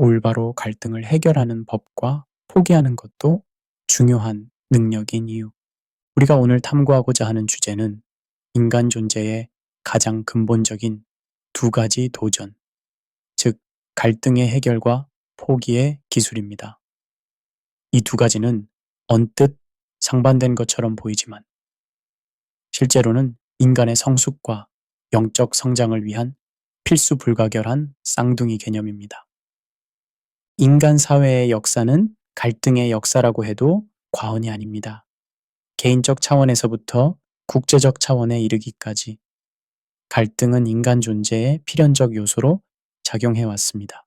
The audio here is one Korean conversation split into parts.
올바로 갈등을 해결하는 법과 포기하는 것도 중요한 능력인 이유. 우리가 오늘 탐구하고자 하는 주제는 인간 존재의 가장 근본적인 두 가지 도전, 즉 갈등의 해결과 포기의 기술입니다. 이 두 가지는 언뜻 상반된 것처럼 보이지만 실제로는 인간의 성숙과 영적 성장을 위한 필수 불가결한 쌍둥이 개념입니다. 인간 사회의 역사는 갈등의 역사라고 해도 과언이 아닙니다. 개인적 차원에서부터 국제적 차원에 이르기까지 갈등은 인간 존재의 필연적 요소로 작용해 왔습니다.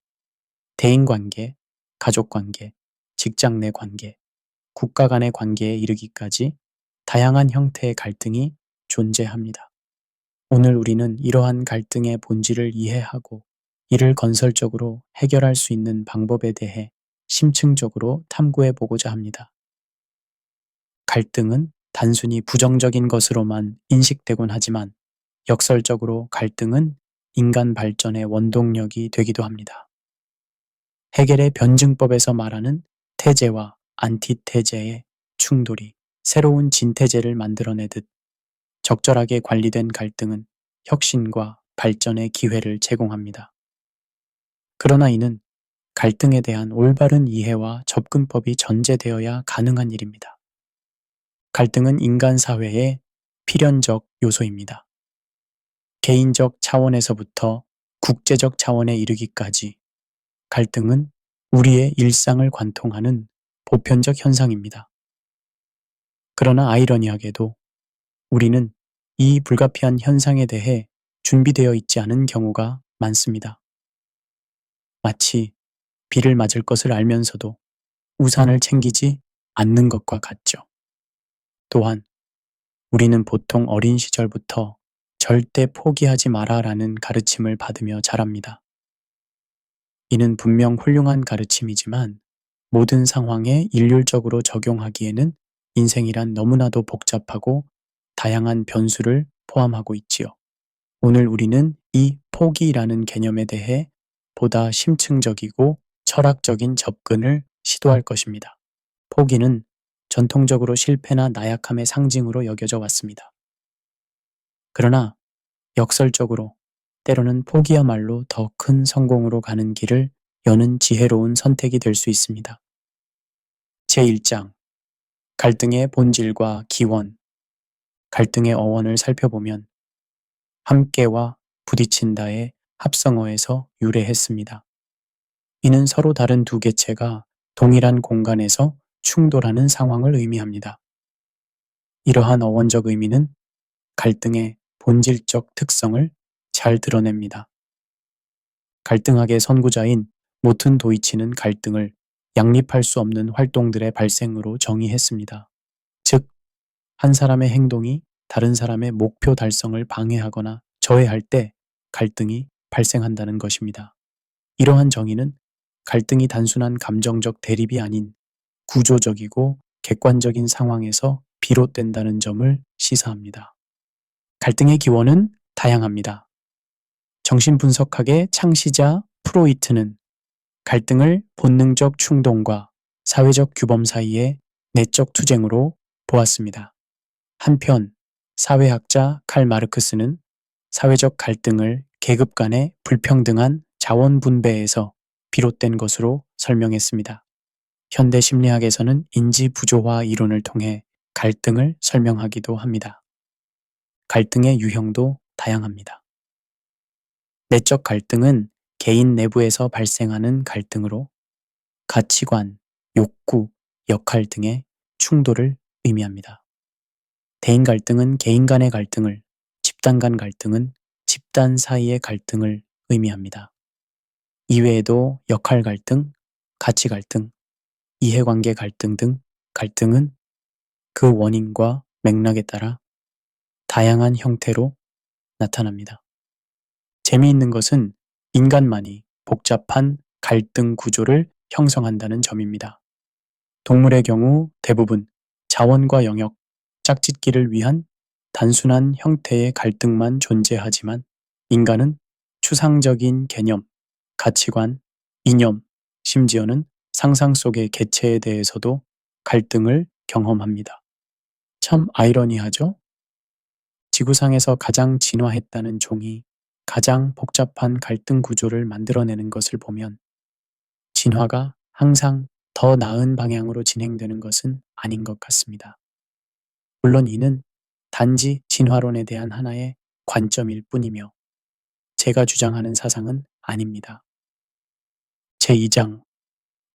대인관계, 가족관계, 직장 내 관계, 국가 간의 관계에 이르기까지 다양한 형태의 갈등이 존재합니다. 오늘 우리는 이러한 갈등의 본질을 이해하고 이를 건설적으로 해결할 수 있는 방법에 대해 심층적으로 탐구해 보고자 합니다. 갈등은 단순히 부정적인 것으로만 인식되곤 하지만 역설적으로 갈등은 인간 발전의 원동력이 되기도 합니다. 헤겔의 변증법에서 말하는 태제와 안티태제의 충돌이 새로운 진태제를 만들어내듯 적절하게 관리된 갈등은 혁신과 발전의 기회를 제공합니다. 그러나 이는 갈등에 대한 올바른 이해와 접근법이 전제되어야 가능한 일입니다. 갈등은 인간 사회의 필연적 요소입니다. 개인적 차원에서부터 국제적 차원에 이르기까지 갈등은 우리의 일상을 관통하는 보편적 현상입니다. 그러나 아이러니하게도 우리는 이 불가피한 현상에 대해 준비되어 있지 않은 경우가 많습니다. 마치 비를 맞을 것을 알면서도 우산을 챙기지 않는 것과 같죠. 또한 우리는 보통 어린 시절부터 절대 포기하지 마라라는 가르침을 받으며 자랍니다. 이는 분명 훌륭한 가르침이지만 모든 상황에 일률적으로 적용하기에는 인생이란 너무나도 복잡하고 다양한 변수를 포함하고 있지요. 오늘 우리는 이 포기라는 개념에 대해 보다 심층적이고 철학적인 접근을 시도할 것입니다. 포기는 전통적으로 실패나 나약함의 상징으로 여겨져 왔습니다. 그러나 역설적으로 때로는 포기야말로 더 큰 성공으로 가는 길을 여는 지혜로운 선택이 될 수 있습니다. 제1장 갈등의 본질과 기원, 갈등의 어원을 살펴보면 함께와 부딪힌다의 합성어에서 유래했습니다. 이는 서로 다른 두 개체가 동일한 공간에서 충돌하는 상황을 의미합니다. 이러한 어원적 의미는 갈등의 본질적 특성을 잘 드러냅니다. 갈등학의 선구자인 모튼 도이치는 갈등을 양립할 수 없는 활동들의 발생으로 정의했습니다. 즉, 한 사람의 행동이 다른 사람의 목표 달성을 방해하거나 저해할 때 갈등이 발생한다는 것입니다. 이러한 정의는 갈등이 단순한 감정적 대립이 아닌 구조적이고 객관적인 상황에서 비롯된다는 점을 시사합니다. 갈등의 기원은 다양합니다. 정신분석학의 창시자 프로이트는 갈등을 본능적 충동과 사회적 규범 사이의 내적 투쟁으로 보았습니다. 한편 사회학자 칼 마르크스는 사회적 갈등을 계급 간의 불평등한 자원 분배에서 비롯된 것으로 설명했습니다. 현대 심리학에서는 인지 부조화 이론을 통해 갈등을 설명하기도 합니다. 갈등의 유형도 다양합니다. 내적 갈등은 개인 내부에서 발생하는 갈등으로 가치관, 욕구, 역할 등의 충돌을 의미합니다. 대인 갈등은 개인 간의 갈등을, 집단 간 갈등은 집단 사이의 갈등을 의미합니다. 이외에도 역할 갈등, 가치 갈등, 이해관계 갈등 등 갈등은 그 원인과 맥락에 따라 다양한 형태로 나타납니다. 재미있는 것은 인간만이 복잡한 갈등 구조를 형성한다는 점입니다. 동물의 경우 대부분 자원과 영역, 짝짓기를 위한 단순한 형태의 갈등만 존재하지만 인간은 추상적인 개념, 가치관, 이념, 심지어는 상상 속의 개체에 대해서도 갈등을 경험합니다. 참 아이러니하죠? 지구상에서 가장 진화했다는 종이 가장 복잡한 갈등 구조를 만들어내는 것을 보면 진화가 항상 더 나은 방향으로 진행되는 것은 아닌 것 같습니다. 물론 이는 단지 진화론에 대한 하나의 관점일 뿐이며 제가 주장하는 사상은 아닙니다. 제2장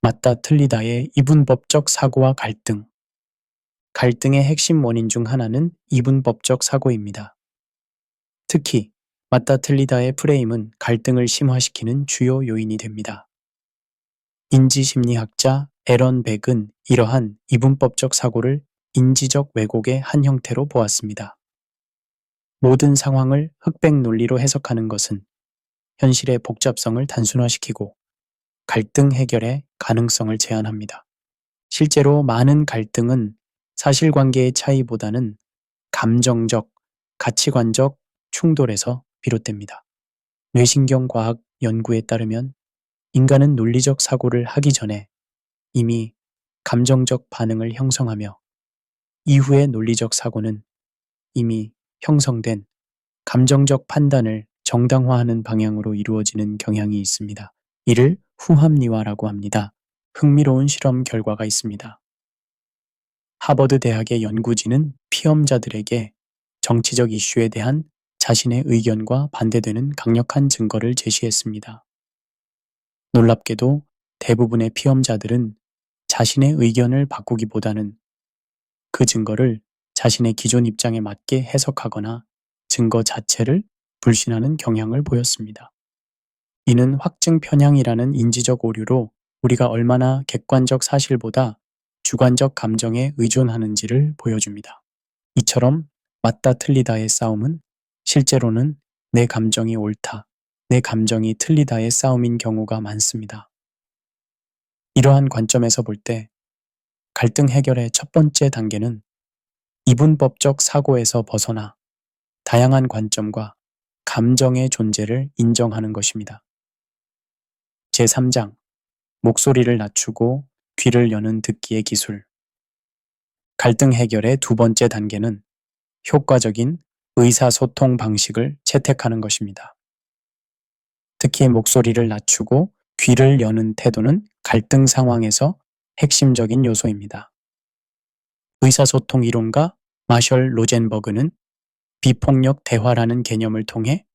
맞다 틀리다의 이분법적 사고와 갈등. 갈등의 핵심 원인 중 하나는 이분법적 사고입니다. 특히 맞다 틀리다의 프레임은 갈등을 심화시키는 주요 요인이 됩니다. 인지심리학자 에런 백은 이러한 이분법적 사고를 인지적 왜곡의 한 형태로 보았습니다. 모든 상황을 흑백 논리로 해석하는 것은 현실의 복잡성을 단순화시키고 갈등 해결의 가능성을 제한합니다. 실제로 많은 갈등은 사실관계의 차이보다는 감정적, 가치관적 충돌에서 비롯됩니다. 뇌신경과학 연구에 따르면 인간은 논리적 사고를 하기 전에 이미 감정적 반응을 형성하며 이후의 논리적 사고는 이미 형성된 감정적 판단을 정당화하는 방향으로 이루어지는 경향이 있습니다. 이를 후합리화라고 합니다. 흥미로운 실험 결과가 있습니다. 하버드 대학의 연구진은 피험자들에게 정치적 이슈에 대한 자신의 의견과 반대되는 강력한 증거를 제시했습니다. 놀랍게도 대부분의 피험자들은 자신의 의견을 바꾸기보다는 그 증거를 자신의 기존 입장에 맞게 해석하거나 증거 자체를 불신하는 경향을 보였습니다. 이는 확증 편향이라는 인지적 오류로 우리가 얼마나 객관적 사실보다 주관적 감정에 의존하는지를 보여줍니다. 이처럼 맞다 틀리다의 싸움은 실제로는 내 감정이 옳다, 내 감정이 틀리다의 싸움인 경우가 많습니다. 이러한 관점에서 볼 때 갈등 해결의 첫 번째 단계는 이분법적 사고에서 벗어나 다양한 관점과 감정의 존재를 인정하는 것입니다. 제3장 목소리를 낮추고 귀를 여는 듣기의 기술. 갈등 해결의 두 번째 단계는 효과적인 의사소통 방식을 채택하는 것입니다. 특히 목소리를 낮추고 귀를 여는 태도는 갈등 상황에서 핵심적인 요소입니다. 의사소통 이론가 마셜 로젠버그는 비폭력 대화라는 개념을 통해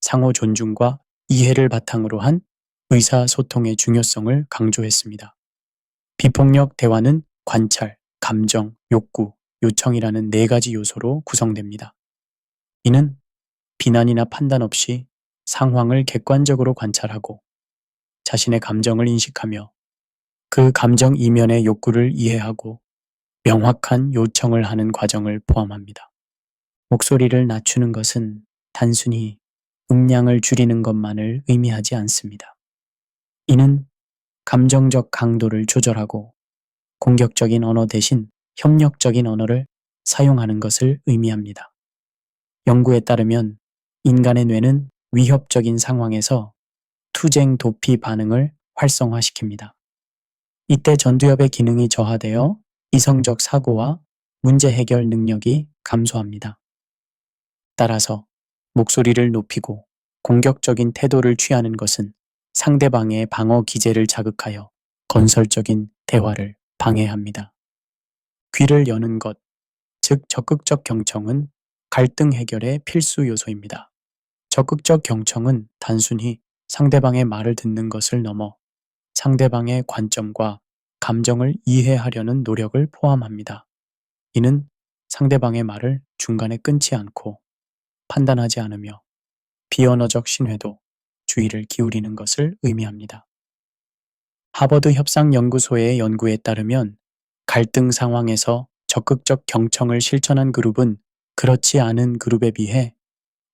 상호 존중과 이해를 바탕으로 한 의사소통의 중요성을 강조했습니다. 비폭력 대화는 관찰, 감정, 욕구, 요청이라는 네 가지 요소로 구성됩니다. 이는 비난이나 판단 없이 상황을 객관적으로 관찰하고 자신의 감정을 인식하며 그 감정 이면의 욕구를 이해하고 명확한 요청을 하는 과정을 포함합니다. 목소리를 낮추는 것은 단순히 음량을 줄이는 것만을 의미하지 않습니다. 이는 감정적 강도를 조절하고 공격적인 언어 대신 협력적인 언어를 사용하는 것을 의미합니다. 연구에 따르면 인간의 뇌는 위협적인 상황에서 투쟁 도피 반응을 활성화시킵니다. 이때 전두엽의 기능이 저하되어 이성적 사고와 문제 해결 능력이 감소합니다. 따라서 목소리를 높이고 공격적인 태도를 취하는 것은 상대방의 방어 기제를 자극하여 건설적인 대화를 방해합니다. 귀를 여는 것, 즉 적극적 경청은 갈등 해결의 필수 요소입니다. 적극적 경청은 단순히 상대방의 말을 듣는 것을 넘어 상대방의 관점과 감정을 이해하려는 노력을 포함합니다. 이는 상대방의 말을 중간에 끊지 않고 판단하지 않으며 비언어적 신뢰도 주의를 기울이는 것을 의미합니다. 하버드 협상연구소의 연구에 따르면 갈등 상황에서 적극적 경청을 실천한 그룹은 그렇지 않은 그룹에 비해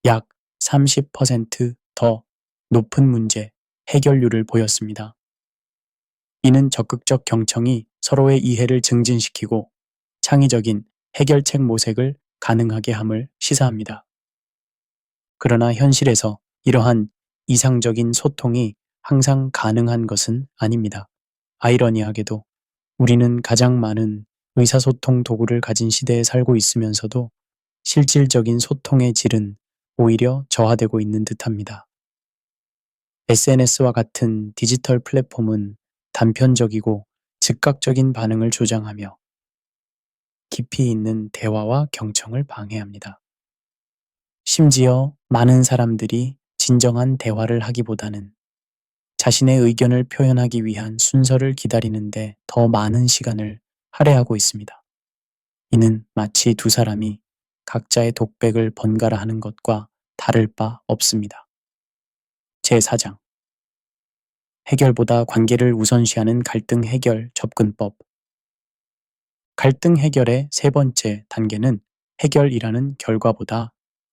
약 30% 더 높은 문제 해결률을 보였습니다. 이는 적극적 경청이 서로의 이해를 증진시키고 창의적인 해결책 모색을 가능하게 함을 시사합니다. 그러나 현실에서 이러한 이상적인 소통이 항상 가능한 것은 아닙니다. 아이러니하게도 우리는 가장 많은 의사소통 도구를 가진 시대에 살고 있으면서도 실질적인 소통의 질은 오히려 저하되고 있는 듯합니다. SNS와 같은 디지털 플랫폼은 단편적이고 즉각적인 반응을 조장하며 깊이 있는 대화와 경청을 방해합니다. 심지어 많은 사람들이 진정한 대화를 하기보다는 자신의 의견을 표현하기 위한 순서를 기다리는데 더 많은 시간을 할애하고 있습니다. 이는 마치 두 사람이 각자의 독백을 번갈아 하는 것과 다를 바 없습니다. 제4장 해결보다 관계를 우선시하는 갈등 해결 접근법. 갈등 해결의 세 번째 단계는 해결이라는 결과보다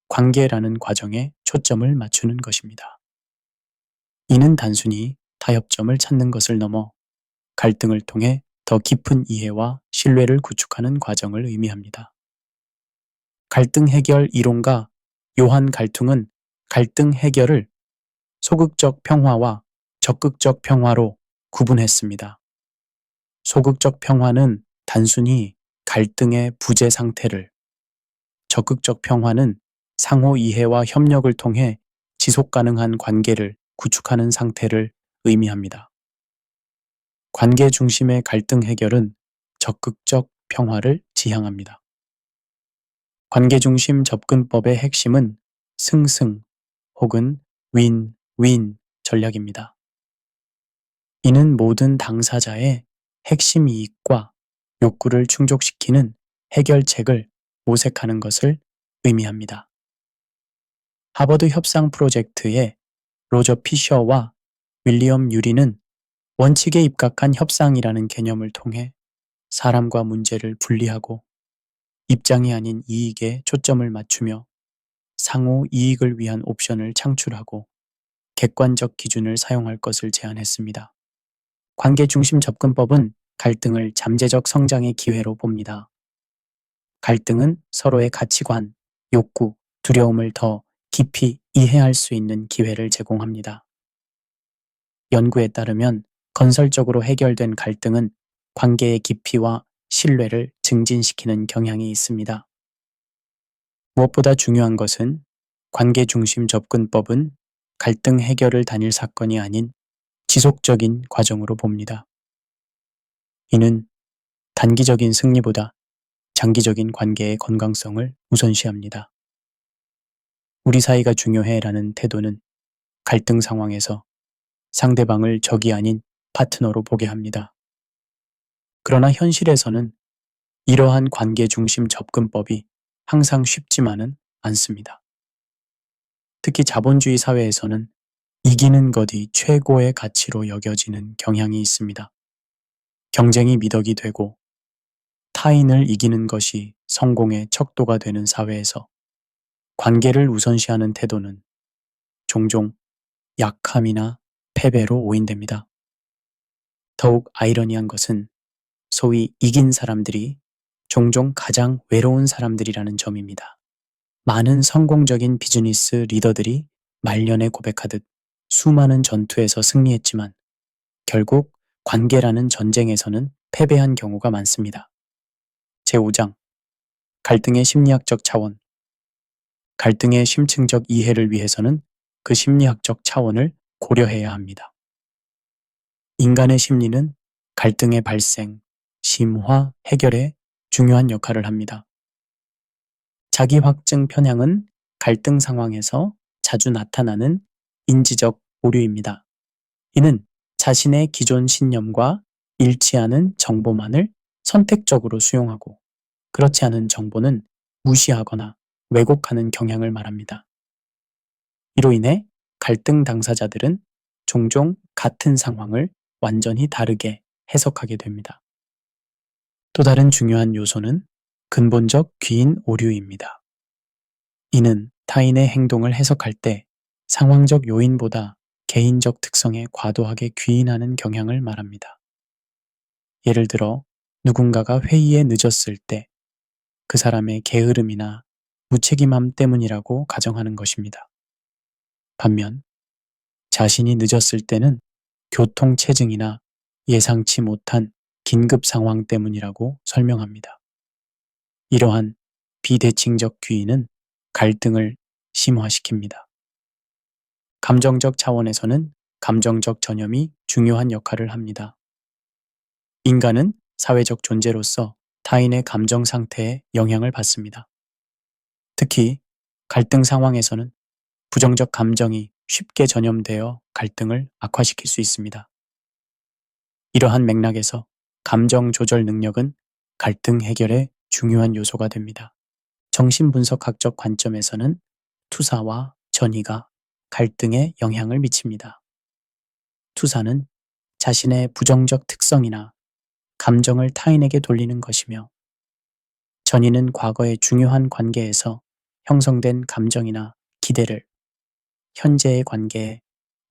관계라는 과정에 초점을 맞추는 것입니다. 이는 단순히 타협점을 찾는 것을 넘어 갈등을 통해 더 깊은 이해와 신뢰를 구축하는 과정을 의미합니다. 갈등 해결 이론가 요한 갈퉁은 갈등 해결을 소극적 평화와 적극적 평화로 구분했습니다. 소극적 평화는 단순히 갈등의 부재 상태를, 적극적 평화는 상호 이해와 협력을 통해 지속 가능한 관계를 구축하는 상태를 의미합니다. 관계 중심의 갈등 해결은 적극적 평화를 지향합니다. 관계 중심 접근법의 핵심은 승승 혹은 윈 전략입니다. 이는 모든 당사자의 핵심 이익과 욕구를 충족시키는 해결책을 모색하는 것을 의미합니다. 하버드 협상 프로젝트의 로저 피셔와 윌리엄 유리는 원칙에 입각한 협상이라는 개념을 통해 사람과 문제를 분리하고 입장이 아닌 이익에 초점을 맞추며 상호 이익을 위한 옵션을 창출하고 객관적 기준을 사용할 것을 제안했습니다. 관계 중심 접근법은 갈등을 잠재적 성장의 기회로 봅니다. 갈등은 서로의 가치관, 욕구, 두려움을 더 깊이 이해할 수 있는 기회를 제공합니다. 연구에 따르면 건설적으로 해결된 갈등은 관계의 깊이와 신뢰를 증진시키는 경향이 있습니다. 무엇보다 중요한 것은 관계 중심 접근법은 갈등 해결을 단일 사건이 아닌 지속적인 과정으로 봅니다. 이는 단기적인 승리보다 장기적인 관계의 건강성을 우선시합니다. 우리 사이가 중요해라는 태도는 갈등 상황에서 상대방을 적이 아닌 파트너로 보게 합니다. 그러나 현실에서는 이러한 관계 중심 접근법이 항상 쉽지만은 않습니다. 특히 자본주의 사회에서는 이기는 것이 최고의 가치로 여겨지는 경향이 있습니다. 경쟁이 미덕이 되고 타인을 이기는 것이 성공의 척도가 되는 사회에서 관계를 우선시하는 태도는 종종 약함이나 패배로 오인됩니다. 더욱 아이러니한 것은 소위 이긴 사람들이 종종 가장 외로운 사람들이라는 점입니다. 많은 성공적인 비즈니스 리더들이 말년에 고백하듯 수많은 전투에서 승리했지만 결국 관계라는 전쟁에서는 패배한 경우가 많습니다. 제5장 갈등의 심리학적 차원. 갈등의 심층적 이해를 위해서는 그 심리학적 차원을 고려해야 합니다. 인간의 심리는 갈등의 발생, 심화, 해결에 중요한 역할을 합니다. 자기 확증 편향은 갈등 상황에서 자주 나타나는 인지적 오류입니다. 이는 자신의 기존 신념과 일치하는 정보만을 선택적으로 수용하고 그렇지 않은 정보는 무시하거나 왜곡하는 경향을 말합니다. 이로 인해 갈등 당사자들은 종종 같은 상황을 완전히 다르게 해석하게 됩니다. 또 다른 중요한 요소는 근본적 귀인 오류입니다. 이는 타인의 행동을 해석할 때 상황적 요인보다 개인적 특성에 과도하게 귀인하는 경향을 말합니다. 예를 들어 누군가가 회의에 늦었을 때 그 사람의 게으름이나 무책임함 때문이라고 가정하는 것입니다. 반면 자신이 늦었을 때는 교통체증이나 예상치 못한 긴급 상황 때문이라고 설명합니다. 이러한 비대칭적 귀의는 갈등을 심화시킵니다. 감정적 차원에서는 감정적 전염이 중요한 역할을 합니다. 인간은 사회적 존재로서 타인의 감정 상태에 영향을 받습니다. 특히 갈등 상황에서는 부정적 감정이 쉽게 전염되어 갈등을 악화시킬 수 있습니다. 이러한 맥락에서 감정 조절 능력은 갈등 해결의 중요한 요소가 됩니다. 정신분석학적 관점에서는 투사와 전이가 갈등에 영향을 미칩니다. 투사는 자신의 부정적 특성이나 감정을 타인에게 돌리는 것이며, 전이는 과거의 중요한 관계에서 형성된 감정이나 기대를 현재의 관계에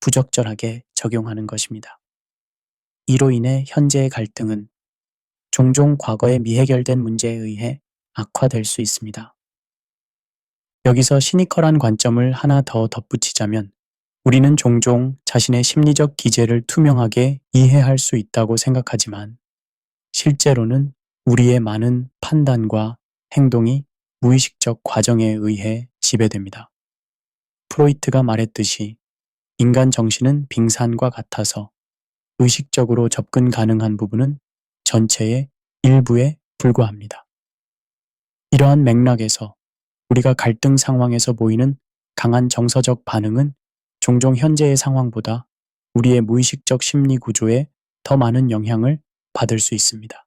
부적절하게 적용하는 것입니다. 이로 인해 현재의 갈등은 종종 과거의 미해결된 문제에 의해 악화될 수 있습니다. 여기서 시니컬한 관점을 하나 더 덧붙이자면, 우리는 종종 자신의 심리적 기제를 투명하게 이해할 수 있다고 생각하지만, 실제로는 우리의 많은 판단과 행동이 무의식적 과정에 의해 지배됩니다. 프로이트가 말했듯이 인간 정신은 빙산과 같아서 의식적으로 접근 가능한 부분은 전체의 일부에 불과합니다. 이러한 맥락에서 우리가 갈등 상황에서 보이는 강한 정서적 반응은 종종 현재의 상황보다 우리의 무의식적 심리 구조에 더 많은 영향을 받을 수 있습니다.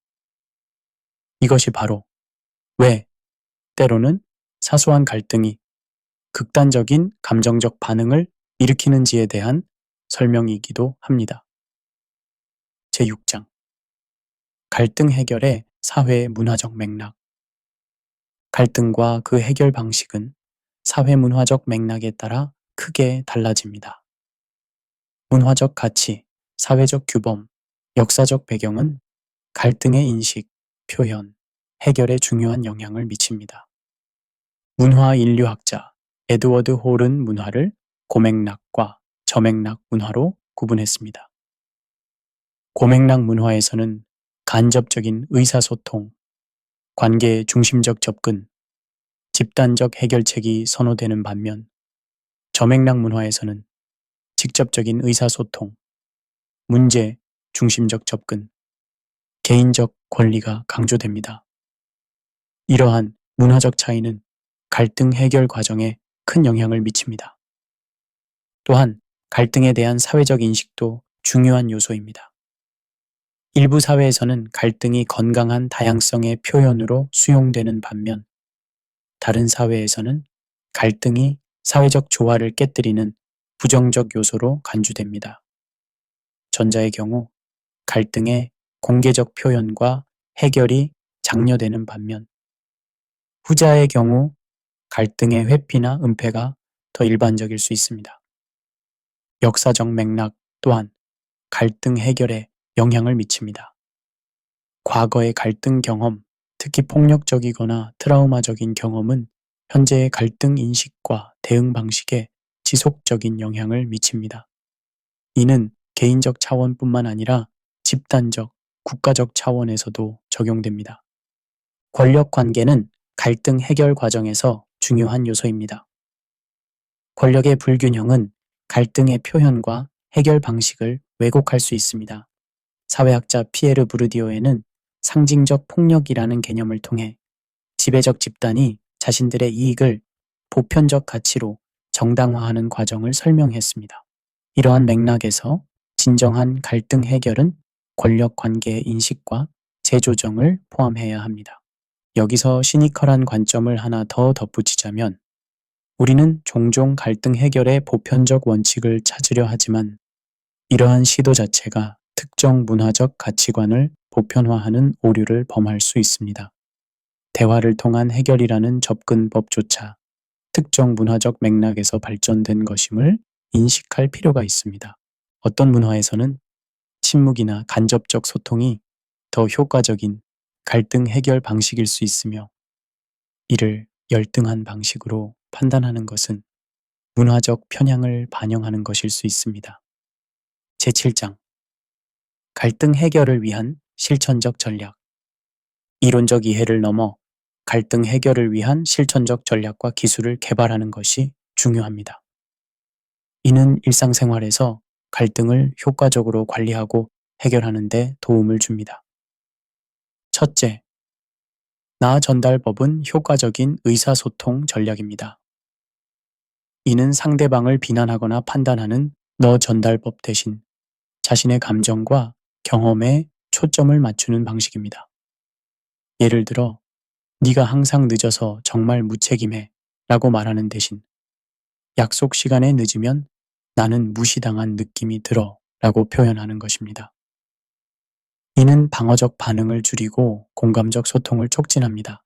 이것이 바로 왜 때로는 사소한 갈등이 극단적인 감정적 반응을 일으키는지에 대한 설명이기도 합니다. 제6장 갈등 해결의 사회 문화적 맥락. 갈등과 그 해결 방식은 사회 문화적 맥락에 따라 크게 달라집니다. 문화적 가치, 사회적 규범, 역사적 배경은 갈등의 인식, 표현, 해결에 중요한 영향을 미칩니다. 문화 인류학자 에드워드 홀은 문화를 고맥락과 저맥락 문화로 구분했습니다. 고맥락 문화에서는 간접적인 의사소통, 관계의 중심적 접근, 집단적 해결책이 선호되는 반면, 저맥락 문화에서는 직접적인 의사소통, 문제 중심적 접근, 개인적 권리가 강조됩니다. 이러한 문화적 차이는 갈등 해결 과정에 큰 영향을 미칩니다. 또한 갈등에 대한 사회적 인식도 중요한 요소입니다. 일부 사회에서는 갈등이 건강한 다양성의 표현으로 수용되는 반면, 다른 사회에서는 갈등이 사회적 조화를 깨뜨리는 부정적 요소로 간주됩니다. 전자의 경우 갈등의 공개적 표현과 해결이 장려되는 반면, 후자의 경우 갈등의 회피나 은폐가 더 일반적일 수 있습니다. 역사적 맥락 또한 갈등 해결에 영향을 미칩니다. 과거의 갈등 경험, 특히 폭력적이거나 트라우마적인 경험은 현재의 갈등 인식과 대응 방식에 지속적인 영향을 미칩니다. 이는 개인적 차원뿐만 아니라 집단적, 국가적 차원에서도 적용됩니다. 권력 관계는 갈등 해결 과정에서 중요한 요소입니다. 권력의 불균형은 갈등의 표현과 해결 방식을 왜곡할 수 있습니다. 사회학자 피에르 부르디오에는 상징적 폭력이라는 개념을 통해 지배적 집단이 자신들의 이익을 보편적 가치로 정당화하는 과정을 설명했습니다. 이러한 맥락에서 진정한 갈등 해결은 권력 관계의 인식과 재조정을 포함해야 합니다. 여기서 시니컬한 관점을 하나 더 덧붙이자면, 우리는 종종 갈등 해결의 보편적 원칙을 찾으려 하지만 이러한 시도 자체가 특정 문화적 가치관을 보편화하는 오류를 범할 수 있습니다. 대화를 통한 해결이라는 접근법조차 특정 문화적 맥락에서 발전된 것임을 인식할 필요가 있습니다. 어떤 문화에서는 침묵이나 간접적 소통이 더 효과적인 갈등 해결 방식일 수 있으며, 이를 열등한 방식으로 판단하는 것은 문화적 편향을 반영하는 것일 수 있습니다. 제7장 갈등 해결을 위한 실천적 전략. 이론적 이해를 넘어 갈등 해결을 위한 실천적 전략과 기술을 개발하는 것이 중요합니다. 이는 일상생활에서 갈등을 효과적으로 관리하고 해결하는 데 도움을 줍니다. 첫째, 나 전달법은 효과적인 의사소통 전략입니다. 이는 상대방을 비난하거나 판단하는 너 전달법 대신 자신의 감정과 경험에 초점을 맞추는 방식입니다. 예를 들어, 네가 항상 늦어서 정말 무책임해 라고 말하는 대신 약속 시간에 늦으면 나는 무시당한 느낌이 들어 라고 표현하는 것입니다. 이는 방어적 반응을 줄이고 공감적 소통을 촉진합니다.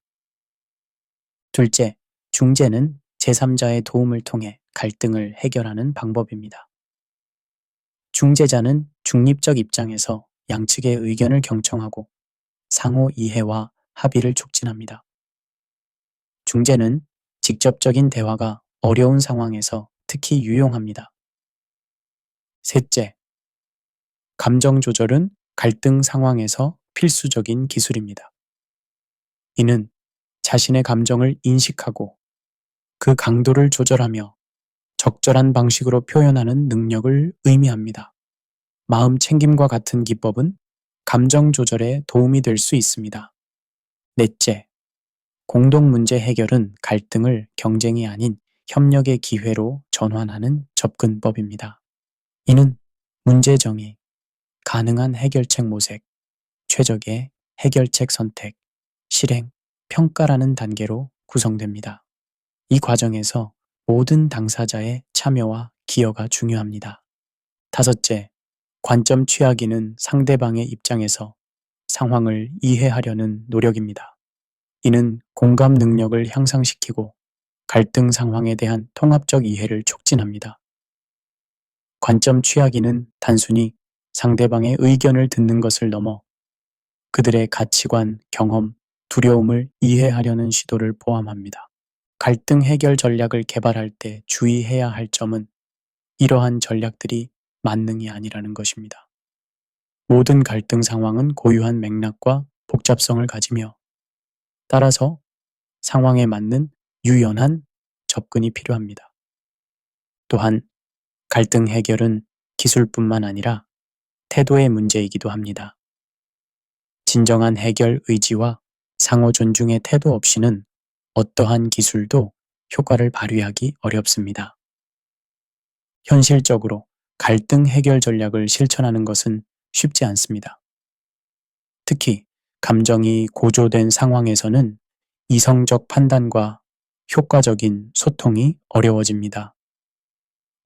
둘째, 중재는 제3자의 도움을 통해 갈등을 해결하는 방법입니다. 중재자는 중립적 입장에서 양측의 의견을 경청하고 상호 이해와 합의를 촉진합니다. 중재는 직접적인 대화가 어려운 상황에서 특히 유용합니다. 셋째, 감정 조절은 갈등 상황에서 필수적인 기술입니다. 이는 자신의 감정을 인식하고 그 강도를 조절하며 적절한 방식으로 표현하는 능력을 의미합니다. 마음 챙김과 같은 기법은 감정 조절에 도움이 될 수 있습니다. 넷째, 공동 문제 해결은 갈등을 경쟁이 아닌 협력의 기회로 전환하는 접근법입니다. 이는 문제 정의, 가능한 해결책 모색, 최적의 해결책 선택, 실행, 평가라는 단계로 구성됩니다. 이 과정에서 모든 당사자의 참여와 기여가 중요합니다. 다섯째, 관점 취하기는 상대방의 입장에서 상황을 이해하려는 노력입니다. 이는 공감 능력을 향상시키고 갈등 상황에 대한 통합적 이해를 촉진합니다. 관점 취하기는 단순히 상대방의 의견을 듣는 것을 넘어 그들의 가치관, 경험, 두려움을 이해하려는 시도를 포함합니다. 갈등 해결 전략을 개발할 때 주의해야 할 점은 이러한 전략들이 만능이 아니라는 것입니다. 모든 갈등 상황은 고유한 맥락과 복잡성을 가지며 따라서 상황에 맞는 유연한 접근이 필요합니다. 또한 갈등 해결은 기술뿐만 아니라 태도의 문제이기도 합니다. 진정한 해결 의지와 상호 존중의 태도 없이는 어떠한 기술도 효과를 발휘하기 어렵습니다. 현실적으로 갈등 해결 전략을 실천하는 것은 쉽지 않습니다. 특히 감정이 고조된 상황에서는 이성적 판단과 효과적인 소통이 어려워집니다.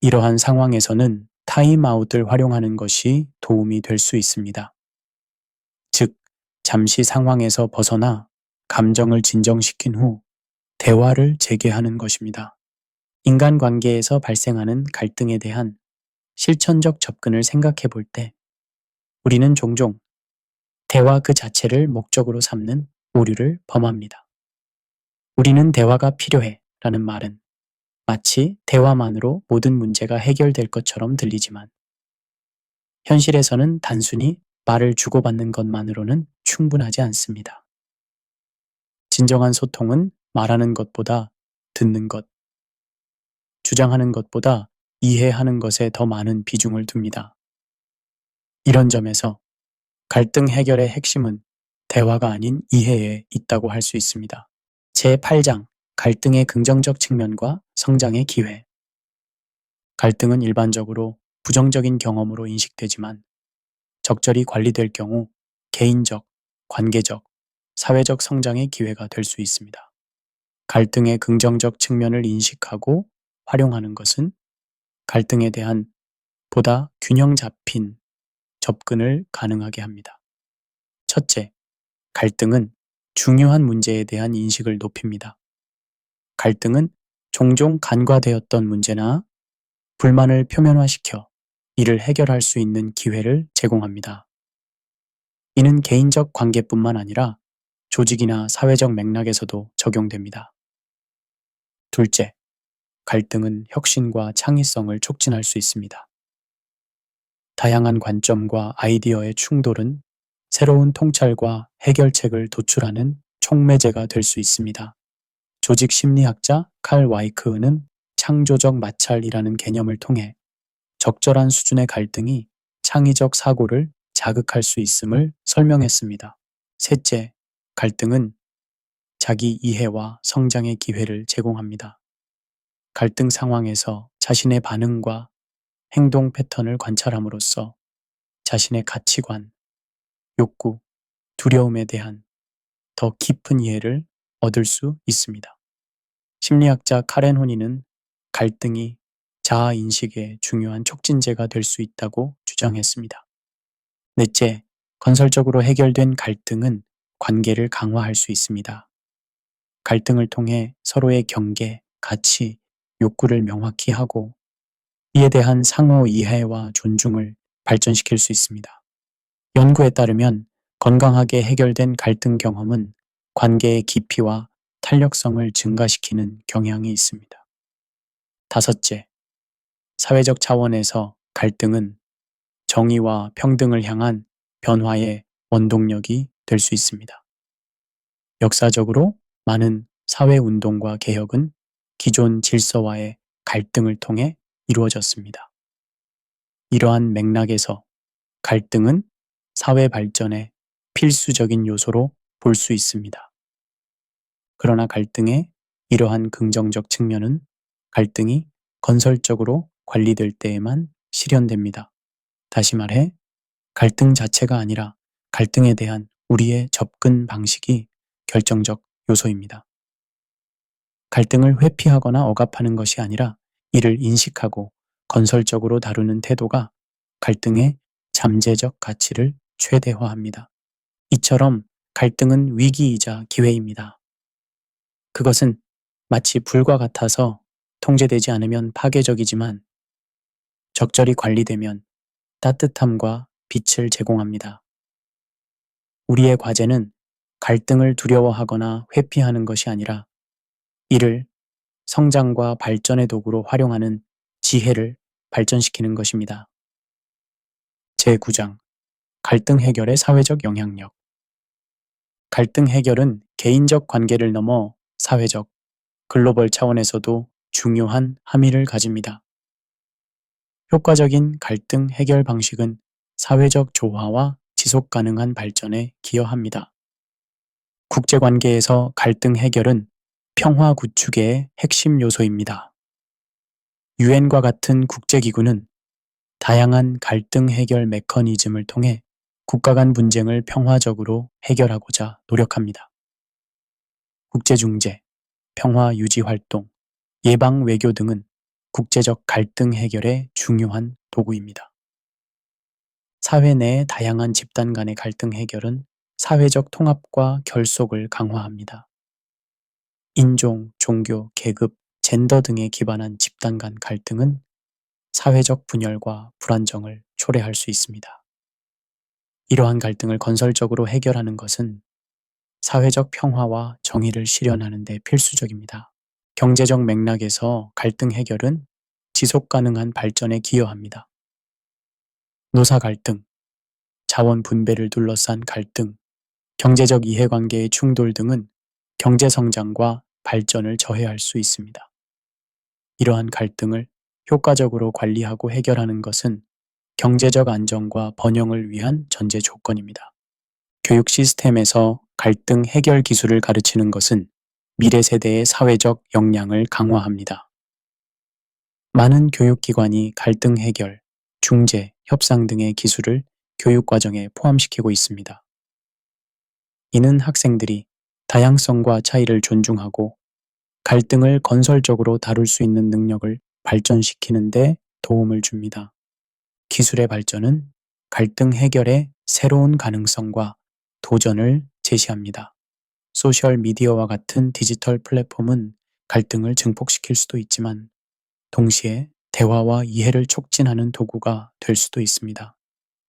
이러한 상황에서는 타임아웃을 활용하는 것이 도움이 될 수 있습니다. 즉, 잠시 상황에서 벗어나 감정을 진정시킨 후 대화를 재개하는 것입니다. 인간관계에서 발생하는 갈등에 대한 실천적 접근을 생각해 볼 때 우리는 종종 대화 그 자체를 목적으로 삼는 오류를 범합니다. 우리는 대화가 필요해 라는 말은 마치 대화만으로 모든 문제가 해결될 것처럼 들리지만 현실에서는 단순히 말을 주고받는 것만으로는 충분하지 않습니다. 진정한 소통은 말하는 것보다 듣는 것, 주장하는 것보다 이해하는 것에 더 많은 비중을 둡니다. 이런 점에서 갈등 해결의 핵심은 대화가 아닌 이해에 있다고 할 수 있습니다. 제8장 갈등의 긍정적 측면과 성장의 기회. 갈등은 일반적으로 부정적인 경험으로 인식되지만 적절히 관리될 경우 개인적, 관계적, 사회적 성장의 기회가 될 수 있습니다. 갈등의 긍정적 측면을 인식하고 활용하는 것은 갈등에 대한 보다 균형 잡힌 접근을 가능하게 합니다. 첫째, 갈등은 중요한 문제에 대한 인식을 높입니다. 갈등은 종종 간과되었던 문제나 불만을 표면화시켜 이를 해결할 수 있는 기회를 제공합니다. 이는 개인적 관계뿐만 아니라 조직이나 사회적 맥락에서도 적용됩니다. 둘째, 갈등은 혁신과 창의성을 촉진할 수 있습니다. 다양한 관점과 아이디어의 충돌은 새로운 통찰과 해결책을 도출하는 촉매제가 될 수 있습니다. 조직 심리학자 칼 와이크흐는 창조적 마찰이라는 개념을 통해 적절한 수준의 갈등이 창의적 사고를 자극할 수 있음을 설명했습니다. 셋째, 갈등은 자기 이해와 성장의 기회를 제공합니다. 갈등 상황에서 자신의 반응과 행동 패턴을 관찰함으로써 자신의 가치관, 욕구, 두려움에 대한 더 깊은 이해를 얻을 수 있습니다. 심리학자 카렌 호니는 갈등이 자아 인식의 중요한 촉진제가 될 수 있다고 주장했습니다. 넷째, 건설적으로 해결된 갈등은 관계를 강화할 수 있습니다. 갈등을 통해 서로의 경계, 가치, 욕구를 명확히 하고 이에 대한 상호 이해와 존중을 발전시킬 수 있습니다. 연구에 따르면 건강하게 해결된 갈등 경험은 관계의 깊이와 탄력성을 증가시키는 경향이 있습니다. 다섯째, 사회적 차원에서 갈등은 정의와 평등을 향한 변화의 원동력이 될 수 있습니다. 역사적으로 많은 사회운동과 개혁은 기존 질서와의 갈등을 통해 이루어졌습니다. 이러한 맥락에서 갈등은 사회 발전의 필수적인 요소로 볼 수 있습니다. 그러나 갈등의 이러한 긍정적 측면은 갈등이 건설적으로 관리될 때에만 실현됩니다. 다시 말해, 갈등 자체가 아니라 갈등에 대한 우리의 접근 방식이 결정적 요소입니다. 갈등을 회피하거나 억압하는 것이 아니라 이를 인식하고 건설적으로 다루는 태도가 갈등의 잠재적 가치를 최대화합니다. 이처럼 갈등은 위기이자 기회입니다. 그것은 마치 불과 같아서 통제되지 않으면 파괴적이지만 적절히 관리되면 따뜻함과 빛을 제공합니다. 우리의 과제는 갈등을 두려워하거나 회피하는 것이 아니라 이를 성장과 발전의 도구로 활용하는 지혜를 발전시키는 것입니다. 제9장 갈등 해결의 사회적 영향력. 갈등 해결은 개인적 관계를 넘어 사회적, 글로벌 차원에서도 중요한 함의를 가집니다. 효과적인 갈등 해결 방식은 사회적 조화와 지속 가능한 발전에 기여합니다. 국제관계에서 갈등 해결은 평화 구축의 핵심 요소입니다. 유엔과 같은 국제기구는 다양한 갈등 해결 메커니즘을 통해 국가 간 분쟁을 평화적으로 해결하고자 노력합니다. 국제중재, 평화 유지 활동, 예방 외교 등은 국제적 갈등 해결의 중요한 도구입니다. 사회 내의 다양한 집단 간의 갈등 해결은 사회적 통합과 결속을 강화합니다. 인종, 종교, 계급, 젠더 등에 기반한 집단 간 갈등은 사회적 분열과 불안정을 초래할 수 있습니다. 이러한 갈등을 건설적으로 해결하는 것은 사회적 평화와 정의를 실현하는 데 필수적입니다. 경제적 맥락에서 갈등 해결은 지속 가능한 발전에 기여합니다. 노사 갈등, 자원 분배를 둘러싼 갈등, 경제적 이해관계의 충돌 등은 경제 성장과 발전을 저해할 수 있습니다. 이러한 갈등을 효과적으로 관리하고 해결하는 것은 경제적 안정과 번영을 위한 전제 조건입니다. 교육 시스템에서 갈등 해결 기술을 가르치는 것은 미래 세대의 사회적 역량을 강화합니다. 많은 교육기관이 갈등 해결, 중재, 협상 등의 기술을 교육 과정에 포함시키고 있습니다. 이는 학생들이 다양성과 차이를 존중하고 갈등을 건설적으로 다룰 수 있는 능력을 발전시키는 데 도움을 줍니다. 기술의 발전은 갈등 해결의 새로운 가능성과 도전을 제시합니다. 소셜 미디어와 같은 디지털 플랫폼은 갈등을 증폭시킬 수도 있지만 동시에 대화와 이해를 촉진하는 도구가 될 수도 있습니다.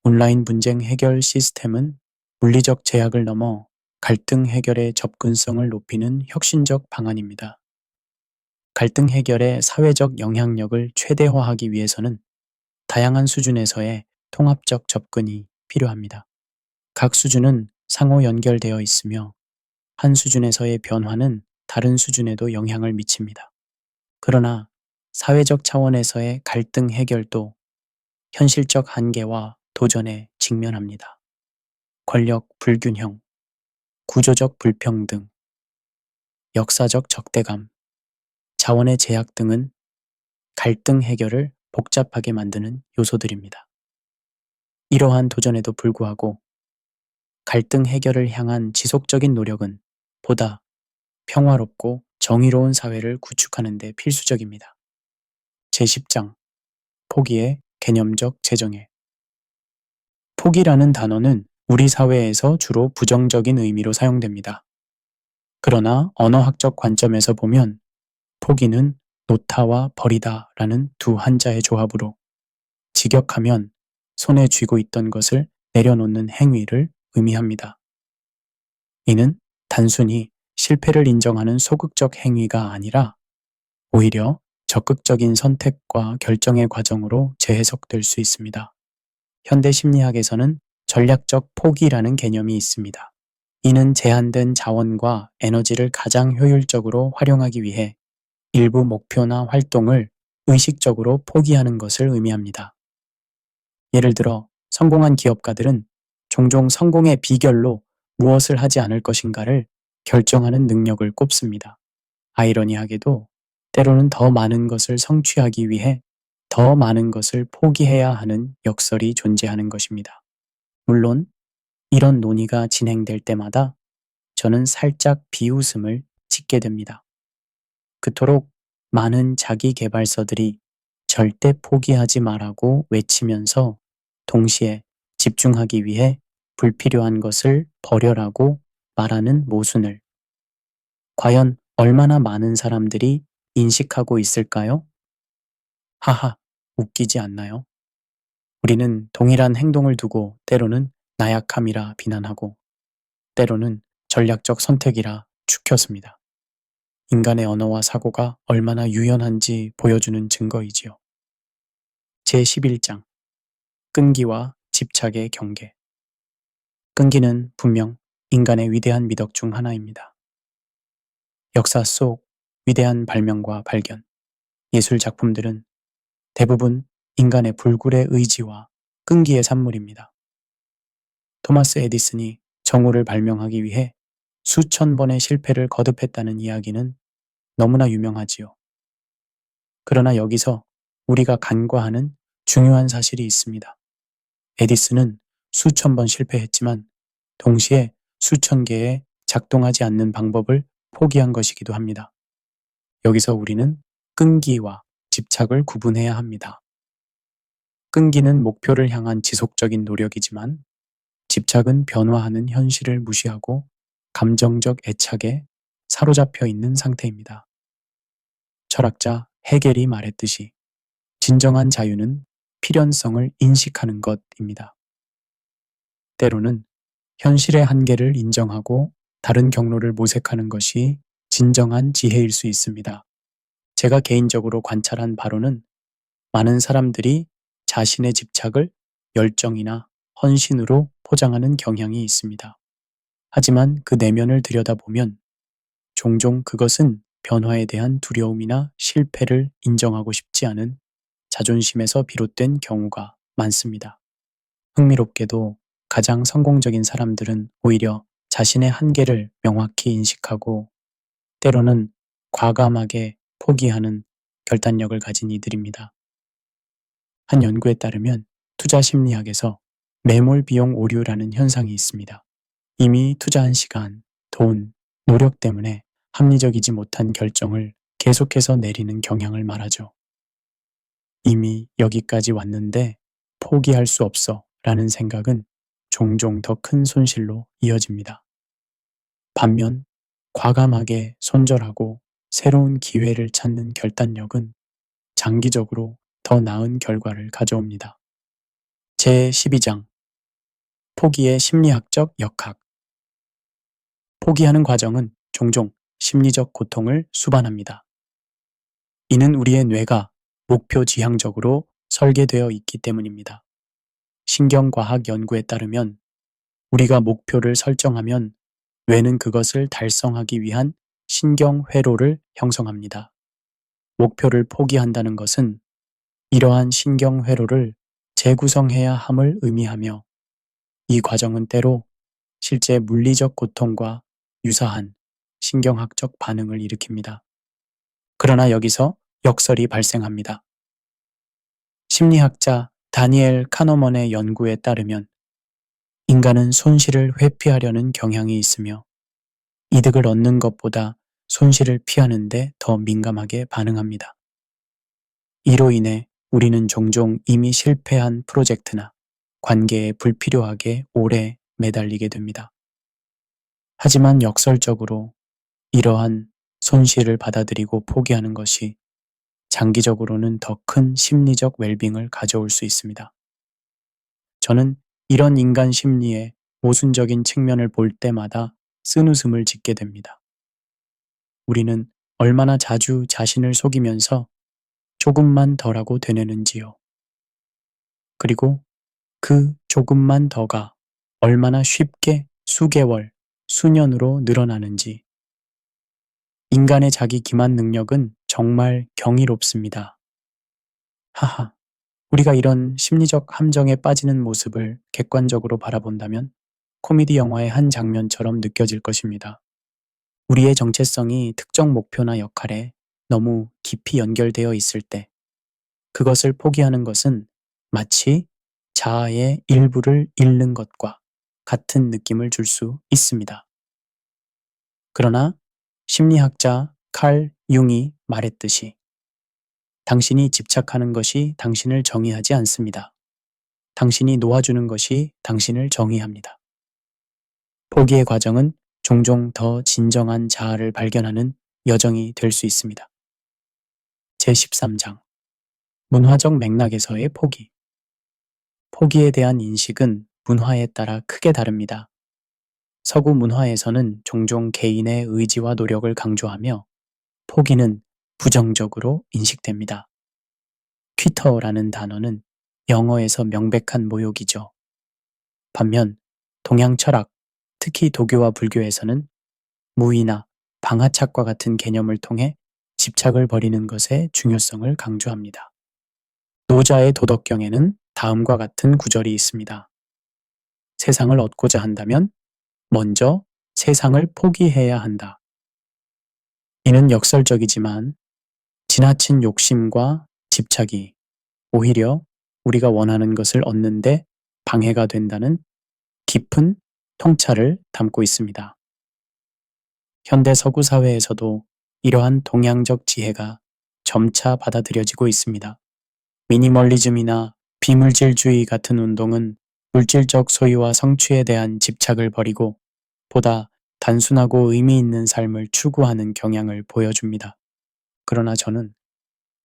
온라인 분쟁 해결 시스템은 물리적 제약을 넘어 갈등 해결의 접근성을 높이는 혁신적 방안입니다. 갈등 해결의 사회적 영향력을 최대화하기 위해서는 다양한 수준에서의 통합적 접근이 필요합니다. 각 수준은 상호 연결되어 있으며 한 수준에서의 변화는 다른 수준에도 영향을 미칩니다. 그러나 사회적 차원에서의 갈등 해결도 현실적 한계와 도전에 직면합니다. 권력 불균형, 구조적 불평등, 역사적 적대감, 자원의 제약 등은 갈등 해결을 복잡하게 만드는 요소들입니다. 이러한 도전에도 불구하고 갈등 해결을 향한 지속적인 노력은 보다 평화롭고 정의로운 사회를 구축하는 데 필수적입니다. 제10장 포기의 개념적 재정의 포기라는 단어는 우리 사회에서 주로 부정적인 의미로 사용됩니다. 그러나 언어학적 관점에서 보면 포기는 놓다와 버리다라는 두 한자의 조합으로 직역하면 손에 쥐고 있던 것을 내려놓는 행위를 의미합니다. 이는 단순히 실패를 인정하는 소극적 행위가 아니라 오히려 적극적인 선택과 결정의 과정으로 재해석될 수 있습니다. 현대 심리학에서는 전략적 포기라는 개념이 있습니다. 이는 제한된 자원과 에너지를 가장 효율적으로 활용하기 위해 일부 목표나 활동을 의식적으로 포기하는 것을 의미합니다. 예를 들어 성공한 기업가들은 종종 성공의 비결로 무엇을 하지 않을 것인가를 결정하는 능력을 꼽습니다. 아이러니하게도 때로는 더 많은 것을 성취하기 위해 더 많은 것을 포기해야 하는 역설이 존재하는 것입니다. 물론 이런 논의가 진행될 때마다 저는 살짝 비웃음을 짓게 됩니다. 그토록 많은 자기 개발서들이 절대 포기하지 말라고 외치면서 동시에 집중하기 위해 불필요한 것을 버려라고 말하는 모순을 과연 얼마나 많은 사람들이 인식하고 있을까요? 하하, 웃기지 않나요? 우리는 동일한 행동을 두고 때로는 나약함이라 비난하고 때로는 전략적 선택이라 축혔습니다. 인간의 언어와 사고가 얼마나 유연한지 보여주는 증거이지요. 제11장 끈기와 집착의 경계 끈기는 분명 인간의 위대한 미덕 중 하나입니다. 역사 속 위대한 발명과 발견, 예술 작품들은 대부분 인간의 불굴의 의지와 끈기의 산물입니다. 토마스 에디슨이 정오를 발명하기 위해 수천 번의 실패를 거듭했다는 이야기는 너무나 유명하지요. 그러나 여기서 우리가 간과하는 중요한 사실이 있습니다. 에디슨은 수천 번 실패했지만 동시에 수천 개의 작동하지 않는 방법을 포기한 것이기도 합니다. 여기서 우리는 끈기와 집착을 구분해야 합니다. 끈기는 목표를 향한 지속적인 노력이지만 집착은 변화하는 현실을 무시하고 감정적 애착에 사로잡혀 있는 상태입니다. 철학자 헤겔이 말했듯이 진정한 자유는 필연성을 인식하는 것입니다. 때로는 현실의 한계를 인정하고 다른 경로를 모색하는 것이 진정한 지혜일 수 있습니다. 제가 개인적으로 관찰한 바로는 많은 사람들이 자신의 집착을 열정이나 헌신으로 포장하는 경향이 있습니다. 하지만 그 내면을 들여다보면 종종 그것은 변화에 대한 두려움이나 실패를 인정하고 싶지 않은 자존심에서 비롯된 경우가 많습니다. 흥미롭게도 가장 성공적인 사람들은 오히려 자신의 한계를 명확히 인식하고 때로는 과감하게 포기하는 결단력을 가진 이들입니다. 한 연구에 따르면 투자 심리학에서 매몰 비용 오류라는 현상이 있습니다. 이미 투자한 시간, 돈, 노력 때문에 합리적이지 못한 결정을 계속해서 내리는 경향을 말하죠. 이미 여기까지 왔는데 포기할 수 없어 라는 생각은 종종 더 큰 손실로 이어집니다. 반면 과감하게 손절하고 새로운 기회를 찾는 결단력은 장기적으로 더 나은 결과를 가져옵니다. 제12장 포기의 심리학적 역학 포기하는 과정은 종종 심리적 고통을 수반합니다. 이는 우리의 뇌가 목표 지향적으로 설계되어 있기 때문입니다. 신경과학 연구에 따르면 우리가 목표를 설정하면 뇌는 그것을 달성하기 위한 신경회로를 형성합니다. 목표를 포기한다는 것은 이러한 신경회로를 재구성해야 함을 의미하며 이 과정은 때로 실제 물리적 고통과 유사한 신경학적 반응을 일으킵니다. 그러나 여기서 역설이 발생합니다. 심리학자 다니엘 카너먼의 연구에 따르면 인간은 손실을 회피하려는 경향이 있으며 이득을 얻는 것보다 손실을 피하는 데 더 민감하게 반응합니다. 이로 인해 우리는 종종 이미 실패한 프로젝트나 관계에 불필요하게 오래 매달리게 됩니다. 하지만 역설적으로 이러한 손실을 받아들이고 포기하는 것이 장기적으로는 더 큰 심리적 웰빙을 가져올 수 있습니다. 저는 이런 인간 심리의 모순적인 측면을 볼 때마다 쓴웃음을 짓게 됩니다. 우리는 얼마나 자주 자신을 속이면서 조금만 더라고 되뇌는지요. 그리고 그 조금만 더가 얼마나 쉽게 수개월, 수년으로 늘어나는지. 인간의 자기 기만 능력은 정말 경이롭습니다. 하하, 우리가 이런 심리적 함정에 빠지는 모습을 객관적으로 바라본다면 코미디 영화의 한 장면처럼 느껴질 것입니다. 우리의 정체성이 특정 목표나 역할에 너무 깊이 연결되어 있을 때 그것을 포기하는 것은 마치 자아의 일부를 잃는 것과 같은 느낌을 줄 수 있습니다. 그러나 심리학자 칼 융이 말했듯이 당신이 집착하는 것이 당신을 정의하지 않습니다. 당신이 놓아주는 것이 당신을 정의합니다. 포기의 과정은 종종 더 진정한 자아를 발견하는 여정이 될 수 있습니다. 제13장 문화적 맥락에서의 포기. 포기에 대한 인식은 문화에 따라 크게 다릅니다. 서구 문화에서는 종종 개인의 의지와 노력을 강조하며 포기는 부정적으로 인식됩니다. 퀴터라는 단어는 영어에서 명백한 모욕이죠. 반면 동양 철학, 특히 도교와 불교에서는 무의나 방아착과 같은 개념을 통해 집착을 버리는 것의 중요성을 강조합니다. 노자의 도덕경에는 다음과 같은 구절이 있습니다. 세상을 얻고자 한다면 먼저 세상을 포기해야 한다. 이는 역설적이지만 지나친 욕심과 집착이 오히려 우리가 원하는 것을 얻는데 방해가 된다는 깊은 통찰을 담고 있습니다. 현대 서구 사회에서도 이러한 동양적 지혜가 점차 받아들여지고 있습니다. 미니멀리즘이나 비물질주의 같은 운동은 물질적 소유와 성취에 대한 집착을 버리고 보다 단순하고 의미 있는 삶을 추구하는 경향을 보여줍니다. 그러나 저는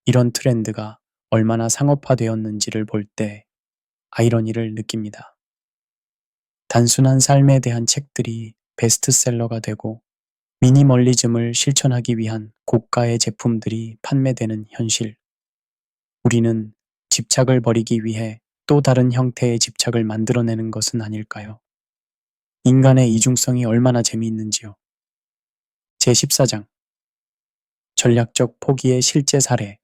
이런 트렌드가 얼마나 상업화되었는지를 볼 때 아이러니를 느낍니다. 단순한 삶에 대한 책들이 베스트셀러가 되고 미니멀리즘을 실천하기 위한 고가의 제품들이 판매되는 현실. 우리는 집착을 버리기 위해 또 다른 형태의 집착을 만들어내는 것은 아닐까요? 인간의 이중성이 얼마나 재미있는지요. 제14장 전략적 포기의 실제 사례.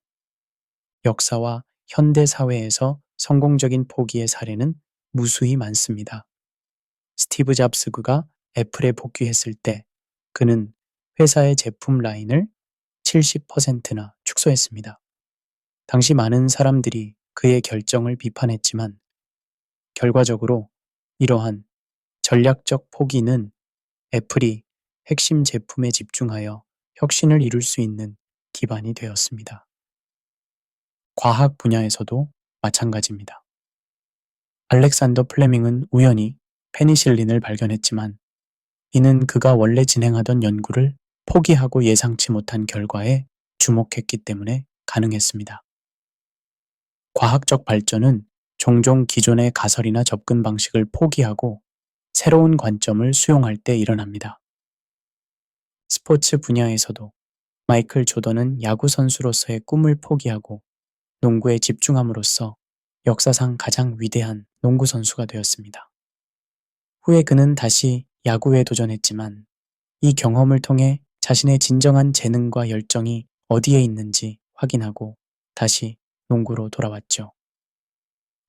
역사와 현대 사회에서 성공적인 포기의 사례는 무수히 많습니다. 스티브 잡스가 애플에 복귀했을 때 그는 회사의 제품 라인을 70%나 축소했습니다. 당시 많은 사람들이 그의 결정을 비판했지만 결과적으로 이러한 전략적 포기는 애플이 핵심 제품에 집중하여 혁신을 이룰 수 있는 기반이 되었습니다. 과학 분야에서도 마찬가지입니다. 알렉산더 플레밍은 우연히 페니실린을 발견했지만 이는 그가 원래 진행하던 연구를 포기하고 예상치 못한 결과에 주목했기 때문에 가능했습니다. 과학적 발전은 종종 기존의 가설이나 접근 방식을 포기하고 새로운 관점을 수용할 때 일어납니다. 스포츠 분야에서도 마이클 조던은 야구 선수로서의 꿈을 포기하고 농구에 집중함으로써 역사상 가장 위대한 농구 선수가 되었습니다. 후에 그는 다시 야구에 도전했지만 이 경험을 통해 자신의 진정한 재능과 열정이 어디에 있는지 확인하고 다시 농구로 돌아왔죠.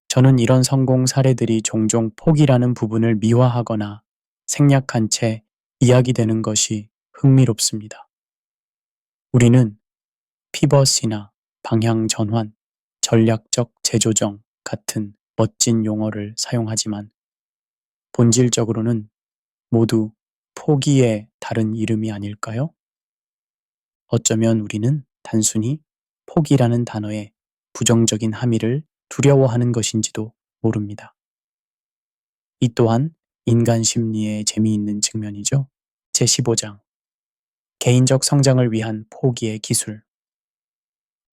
저는 이런 성공 사례들이 종종 포기라는 부분을 미화하거나 생략한 채 이야기되는 것이 흥미롭습니다. 우리는 피벗이나 방향 전환, 전략적 재조정 같은 멋진 용어를 사용하지만 본질적으로는 모두 포기의 다른 이름이 아닐까요? 어쩌면 우리는 단순히 포기라는 단어의 부정적인 함의를 두려워하는 것인지도 모릅니다. 이 또한 인간 심리의 재미있는 측면이죠. 제15장 개인적 성장을 위한 포기의 기술.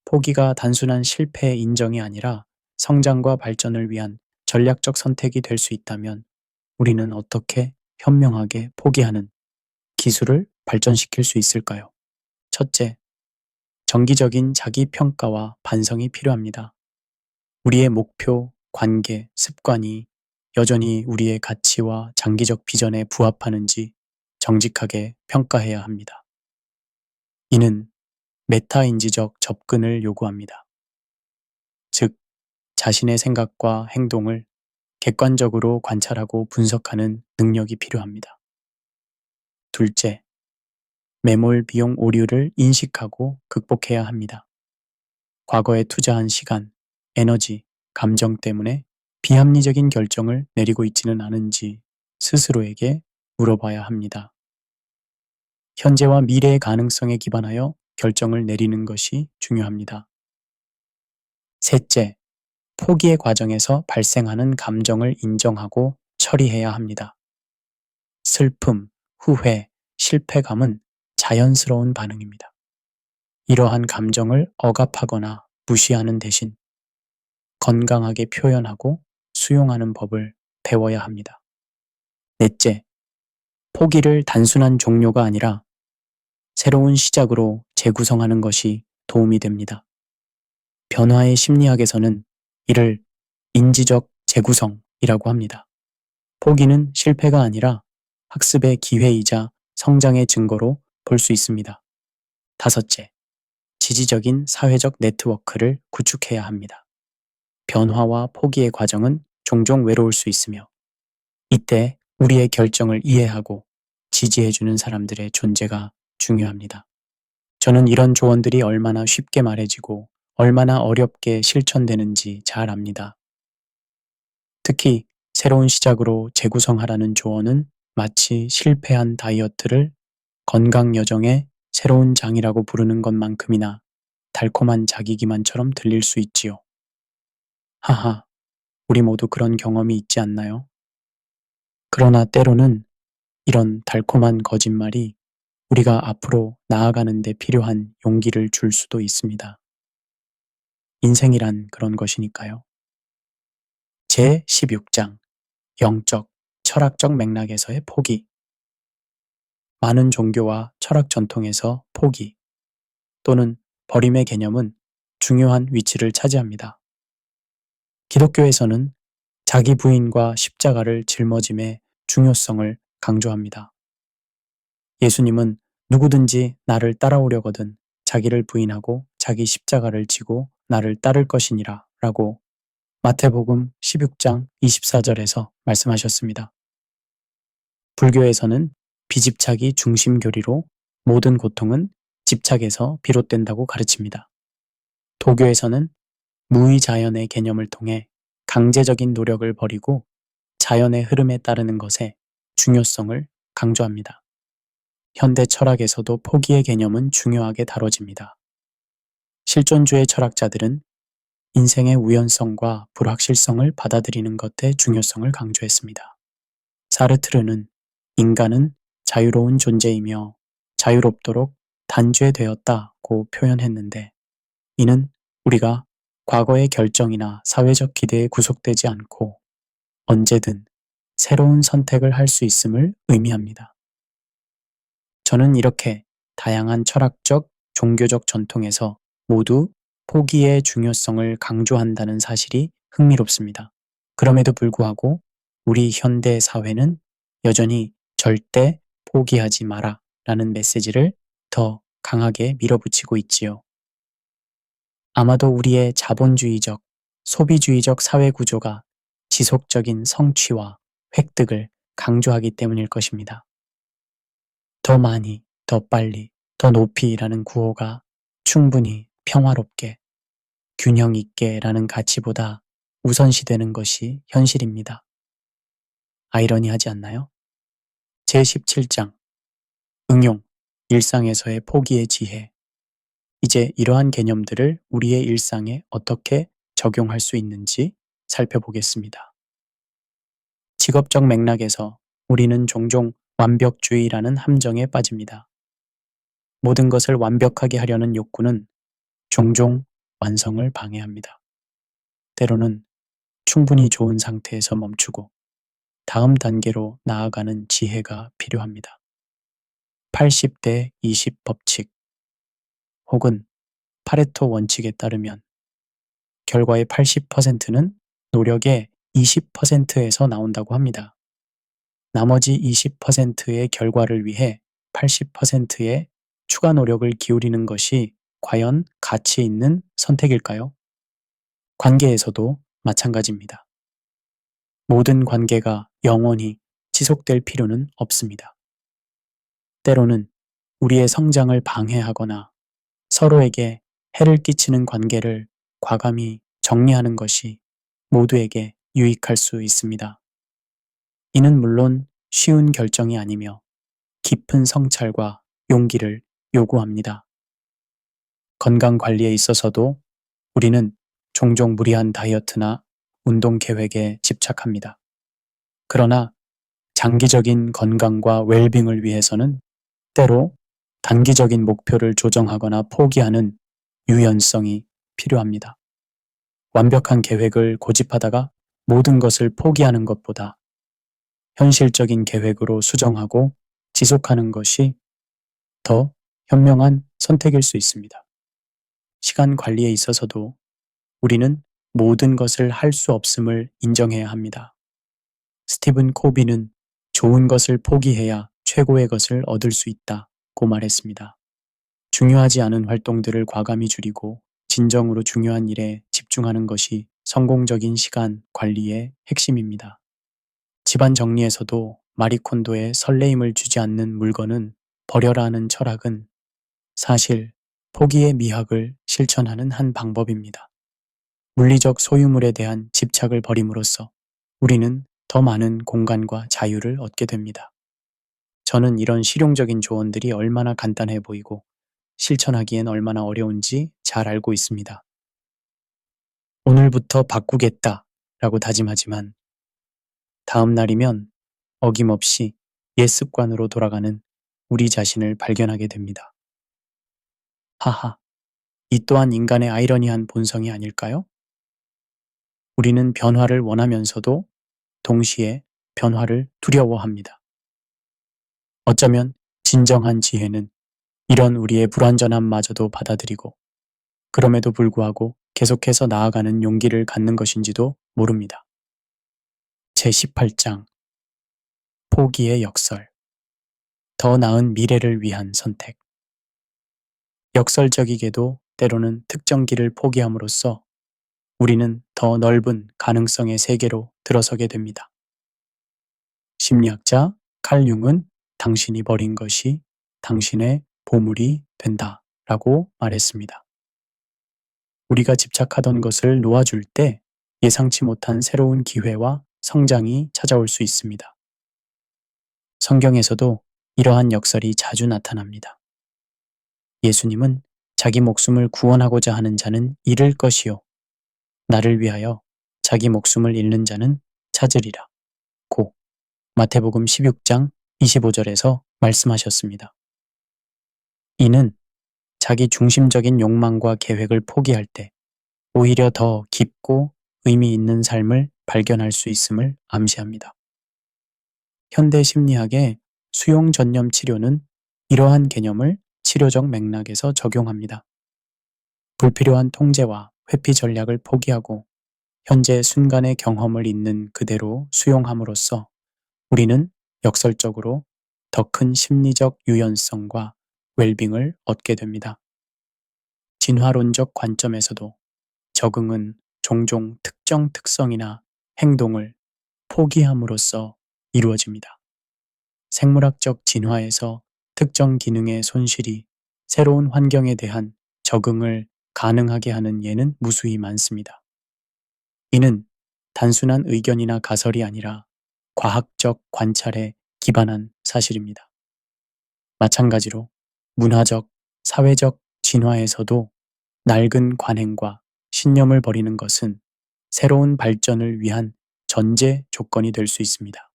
포기가 단순한 실패의 인정이 아니라 성장과 발전을 위한 전략적 선택이 될 수 있다면 우리는 어떻게 현명하게 포기하는 기술을 발전시킬 수 있을까요? 첫째, 정기적인 자기 평가와 반성이 필요합니다. 우리의 목표, 관계, 습관이 여전히 우리의 가치와 장기적 비전에 부합하는지 정직하게 평가해야 합니다. 이는 메타인지적 접근을 요구합니다. 즉, 자신의 생각과 행동을 객관적으로 관찰하고 분석하는 능력이 필요합니다. 둘째, 매몰 비용 오류를 인식하고 극복해야 합니다. 과거에 투자한 시간, 에너지, 감정 때문에 비합리적인 결정을 내리고 있지는 않은지 스스로에게 물어봐야 합니다. 현재와 미래의 가능성에 기반하여 결정을 내리는 것이 중요합니다. 셋째, 포기의 과정에서 발생하는 감정을 인정하고 처리해야 합니다. 슬픔, 후회, 실패감은 자연스러운 반응입니다. 이러한 감정을 억압하거나 무시하는 대신 건강하게 표현하고 수용하는 법을 배워야 합니다. 넷째, 포기를 단순한 종료가 아니라 새로운 시작으로 재구성하는 것이 도움이 됩니다. 변화의 심리학에서는 이를 인지적 재구성이라고 합니다. 포기는 실패가 아니라 학습의 기회이자 성장의 증거로 볼 수 있습니다. 다섯째, 지지적인 사회적 네트워크를 구축해야 합니다. 변화와 포기의 과정은 종종 외로울 수 있으며 이때 우리의 결정을 이해하고 지지해주는 사람들의 존재가 중요합니다. 저는 이런 조언들이 얼마나 쉽게 말해지고 얼마나 어렵게 실천되는지 잘 압니다. 특히 새로운 시작으로 재구성하라는 조언은 마치 실패한 다이어트를 건강 여정의 새로운 장이라고 부르는 것만큼이나 달콤한 자기기만처럼 들릴 수 있지요. 하하, 우리 모두 그런 경험이 있지 않나요? 그러나 때로는 이런 달콤한 거짓말이 우리가 앞으로 나아가는 데 필요한 용기를 줄 수도 있습니다. 인생이란 그런 것이니까요. 제16장 영적, 철학적 맥락에서의 포기. 많은 종교와 철학 전통에서 포기 또는 버림의 개념은 중요한 위치를 차지합니다. 기독교에서는 자기 부인과 십자가를 짊어짐의 중요성을 강조합니다. 예수님은 누구든지 나를 따라오려거든 자기를 부인하고 자기 십자가를 지고 나를 따를 것이니라 라고 마태복음 16장 24절에서 말씀하셨습니다. 불교에서는 비집착이 중심 교리로 모든 고통은 집착에서 비롯된다고 가르칩니다. 도교에서는 무의자연의 개념을 통해 강제적인 노력을 버리고 자연의 흐름에 따르는 것의 중요성을 강조합니다. 현대 철학에서도 포기의 개념은 중요하게 다뤄집니다. 실존주의 철학자들은 인생의 우연성과 불확실성을 받아들이는 것의 중요성을 강조했습니다. 사르트르는 인간은 자유로운 존재이며 자유롭도록 단죄되었다고 표현했는데 이는 우리가 과거의 결정이나 사회적 기대에 구속되지 않고 언제든 새로운 선택을 할 수 있음을 의미합니다. 저는 이렇게 다양한 철학적, 종교적 전통에서 모두 포기의 중요성을 강조한다는 사실이 흥미롭습니다. 그럼에도 불구하고 우리 현대 사회는 여전히 절대 포기하지 마라 라는 메시지를 더 강하게 밀어붙이고 있지요. 아마도 우리의 자본주의적, 소비주의적 사회 구조가 지속적인 성취와 획득을 강조하기 때문일 것입니다. 더 많이, 더 빨리, 더 높이라는 구호가 충분히 평화롭게, 균형 있게 라는 가치보다 우선시되는 것이 현실입니다. 아이러니하지 않나요? 제17장 응용, 일상에서의 포기의 지혜. 이제 이러한 개념들을 우리의 일상에 어떻게 적용할 수 있는지 살펴보겠습니다. 직업적 맥락에서 우리는 종종 완벽주의라는 함정에 빠집니다. 모든 것을 완벽하게 하려는 욕구는 종종 완성을 방해합니다. 때로는 충분히 좋은 상태에서 멈추고 다음 단계로 나아가는 지혜가 필요합니다. 80대 20 법칙 혹은 파레토 원칙에 따르면 결과의 80%는 노력의 20%에서 나온다고 합니다. 나머지 20%의 결과를 위해 80%의 추가 노력을 기울이는 것이 과연 가치 있는 선택일까요? 관계에서도 마찬가지입니다. 모든 관계가 영원히 지속될 필요는 없습니다. 때로는 우리의 성장을 방해하거나 서로에게 해를 끼치는 관계를 과감히 정리하는 것이 모두에게 유익할 수 있습니다. 이는 물론 쉬운 결정이 아니며 깊은 성찰과 용기를 요구합니다. 건강 관리에 있어서도 우리는 종종 무리한 다이어트나 운동 계획에 집착합니다. 그러나 장기적인 건강과 웰빙을 위해서는 때로 단기적인 목표를 조정하거나 포기하는 유연성이 필요합니다. 완벽한 계획을 고집하다가 모든 것을 포기하는 것보다 현실적인 계획으로 수정하고 지속하는 것이 더 현명한 선택일 수 있습니다. 시간 관리에 있어서도 우리는 모든 것을 할 수 없음을 인정해야 합니다. 스티븐 코비는 좋은 것을 포기해야 최고의 것을 얻을 수 있다고 말했습니다. 중요하지 않은 활동들을 과감히 줄이고 진정으로 중요한 일에 집중하는 것이 성공적인 시간 관리의 핵심입니다. 집안 정리에서도 마리콘도의 설레임을 주지 않는 물건은 버려라는 철학은 사실 포기의 미학을 실천하는 한 방법입니다. 물리적 소유물에 대한 집착을 버림으로써 우리는 더 많은 공간과 자유를 얻게 됩니다. 저는 이런 실용적인 조언들이 얼마나 간단해 보이고 실천하기엔 얼마나 어려운지 잘 알고 있습니다. 오늘부터 바꾸겠다 라고 다짐하지만 다음 날이면 어김없이 옛 습관으로 돌아가는 우리 자신을 발견하게 됩니다. 하하, 이 또한 인간의 아이러니한 본성이 아닐까요? 우리는 변화를 원하면서도 동시에 변화를 두려워합니다. 어쩌면 진정한 지혜는 이런 우리의 불완전함마저도 받아들이고 그럼에도 불구하고 계속해서 나아가는 용기를 갖는 것인지도 모릅니다. 제18장 포기의 역설 더 나은 미래를 위한 선택 역설적이게도 때로는 특정 길을 포기함으로써 우리는 더 넓은 가능성의 세계로 들어서게 됩니다. 심리학자 칼 융은 당신이 버린 것이 당신의 보물이 된다 라고 말했습니다. 우리가 집착하던 것을 놓아줄 때 예상치 못한 새로운 기회와 성장이 찾아올 수 있습니다. 성경에서도 이러한 역설이 자주 나타납니다. 예수님은 자기 목숨을 구원하고자 하는 자는 잃을 것이요. 나를 위하여 자기 목숨을 잃는 자는 찾으리라. 고 마태복음 16장 25절에서 말씀하셨습니다. 이는 자기 중심적인 욕망과 계획을 포기할 때 오히려 더 깊고 의미 있는 삶을 발견할 수 있음을 암시합니다. 현대 심리학의 수용 전념 치료는 이러한 개념을 치료적 맥락에서 적용합니다. 불필요한 통제와 회피 전략을 포기하고 현재 순간의 경험을 있는 그대로 수용함으로써 우리는 역설적으로 더 큰 심리적 유연성과 웰빙을 얻게 됩니다. 진화론적 관점에서도 적응은 종종 특정 특성이나 행동을 포기함으로써 이루어집니다. 생물학적 진화에서 특정 기능의 손실이 새로운 환경에 대한 적응을 가능하게 하는 예는 무수히 많습니다. 이는 단순한 의견이나 가설이 아니라 과학적 관찰에 기반한 사실입니다. 마찬가지로 문화적, 사회적 진화에서도 낡은 관행과 신념을 버리는 것은 새로운 발전을 위한 전제 조건이 될 수 있습니다.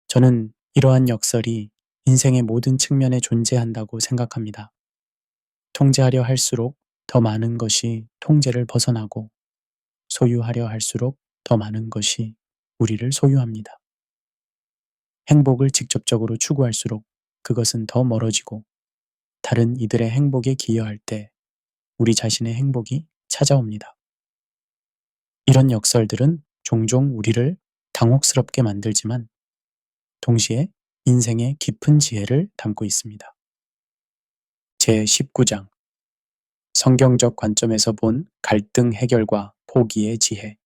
저는 이러한 역설이 인생의 모든 측면에 존재한다고 생각합니다. 통제하려 할수록 더 많은 것이 통제를 벗어나고 소유하려 할수록 더 많은 것이 우리를 소유합니다. 행복을 직접적으로 추구할수록 그것은 더 멀어지고 다른 이들의 행복에 기여할 때 우리 자신의 행복이 찾아옵니다. 이런 역설들은 종종 우리를 당혹스럽게 만들지만 동시에 인생의 깊은 지혜를 담고 있습니다. 제19장 성경적 관점에서 본 갈등 해결과 포기의 지혜.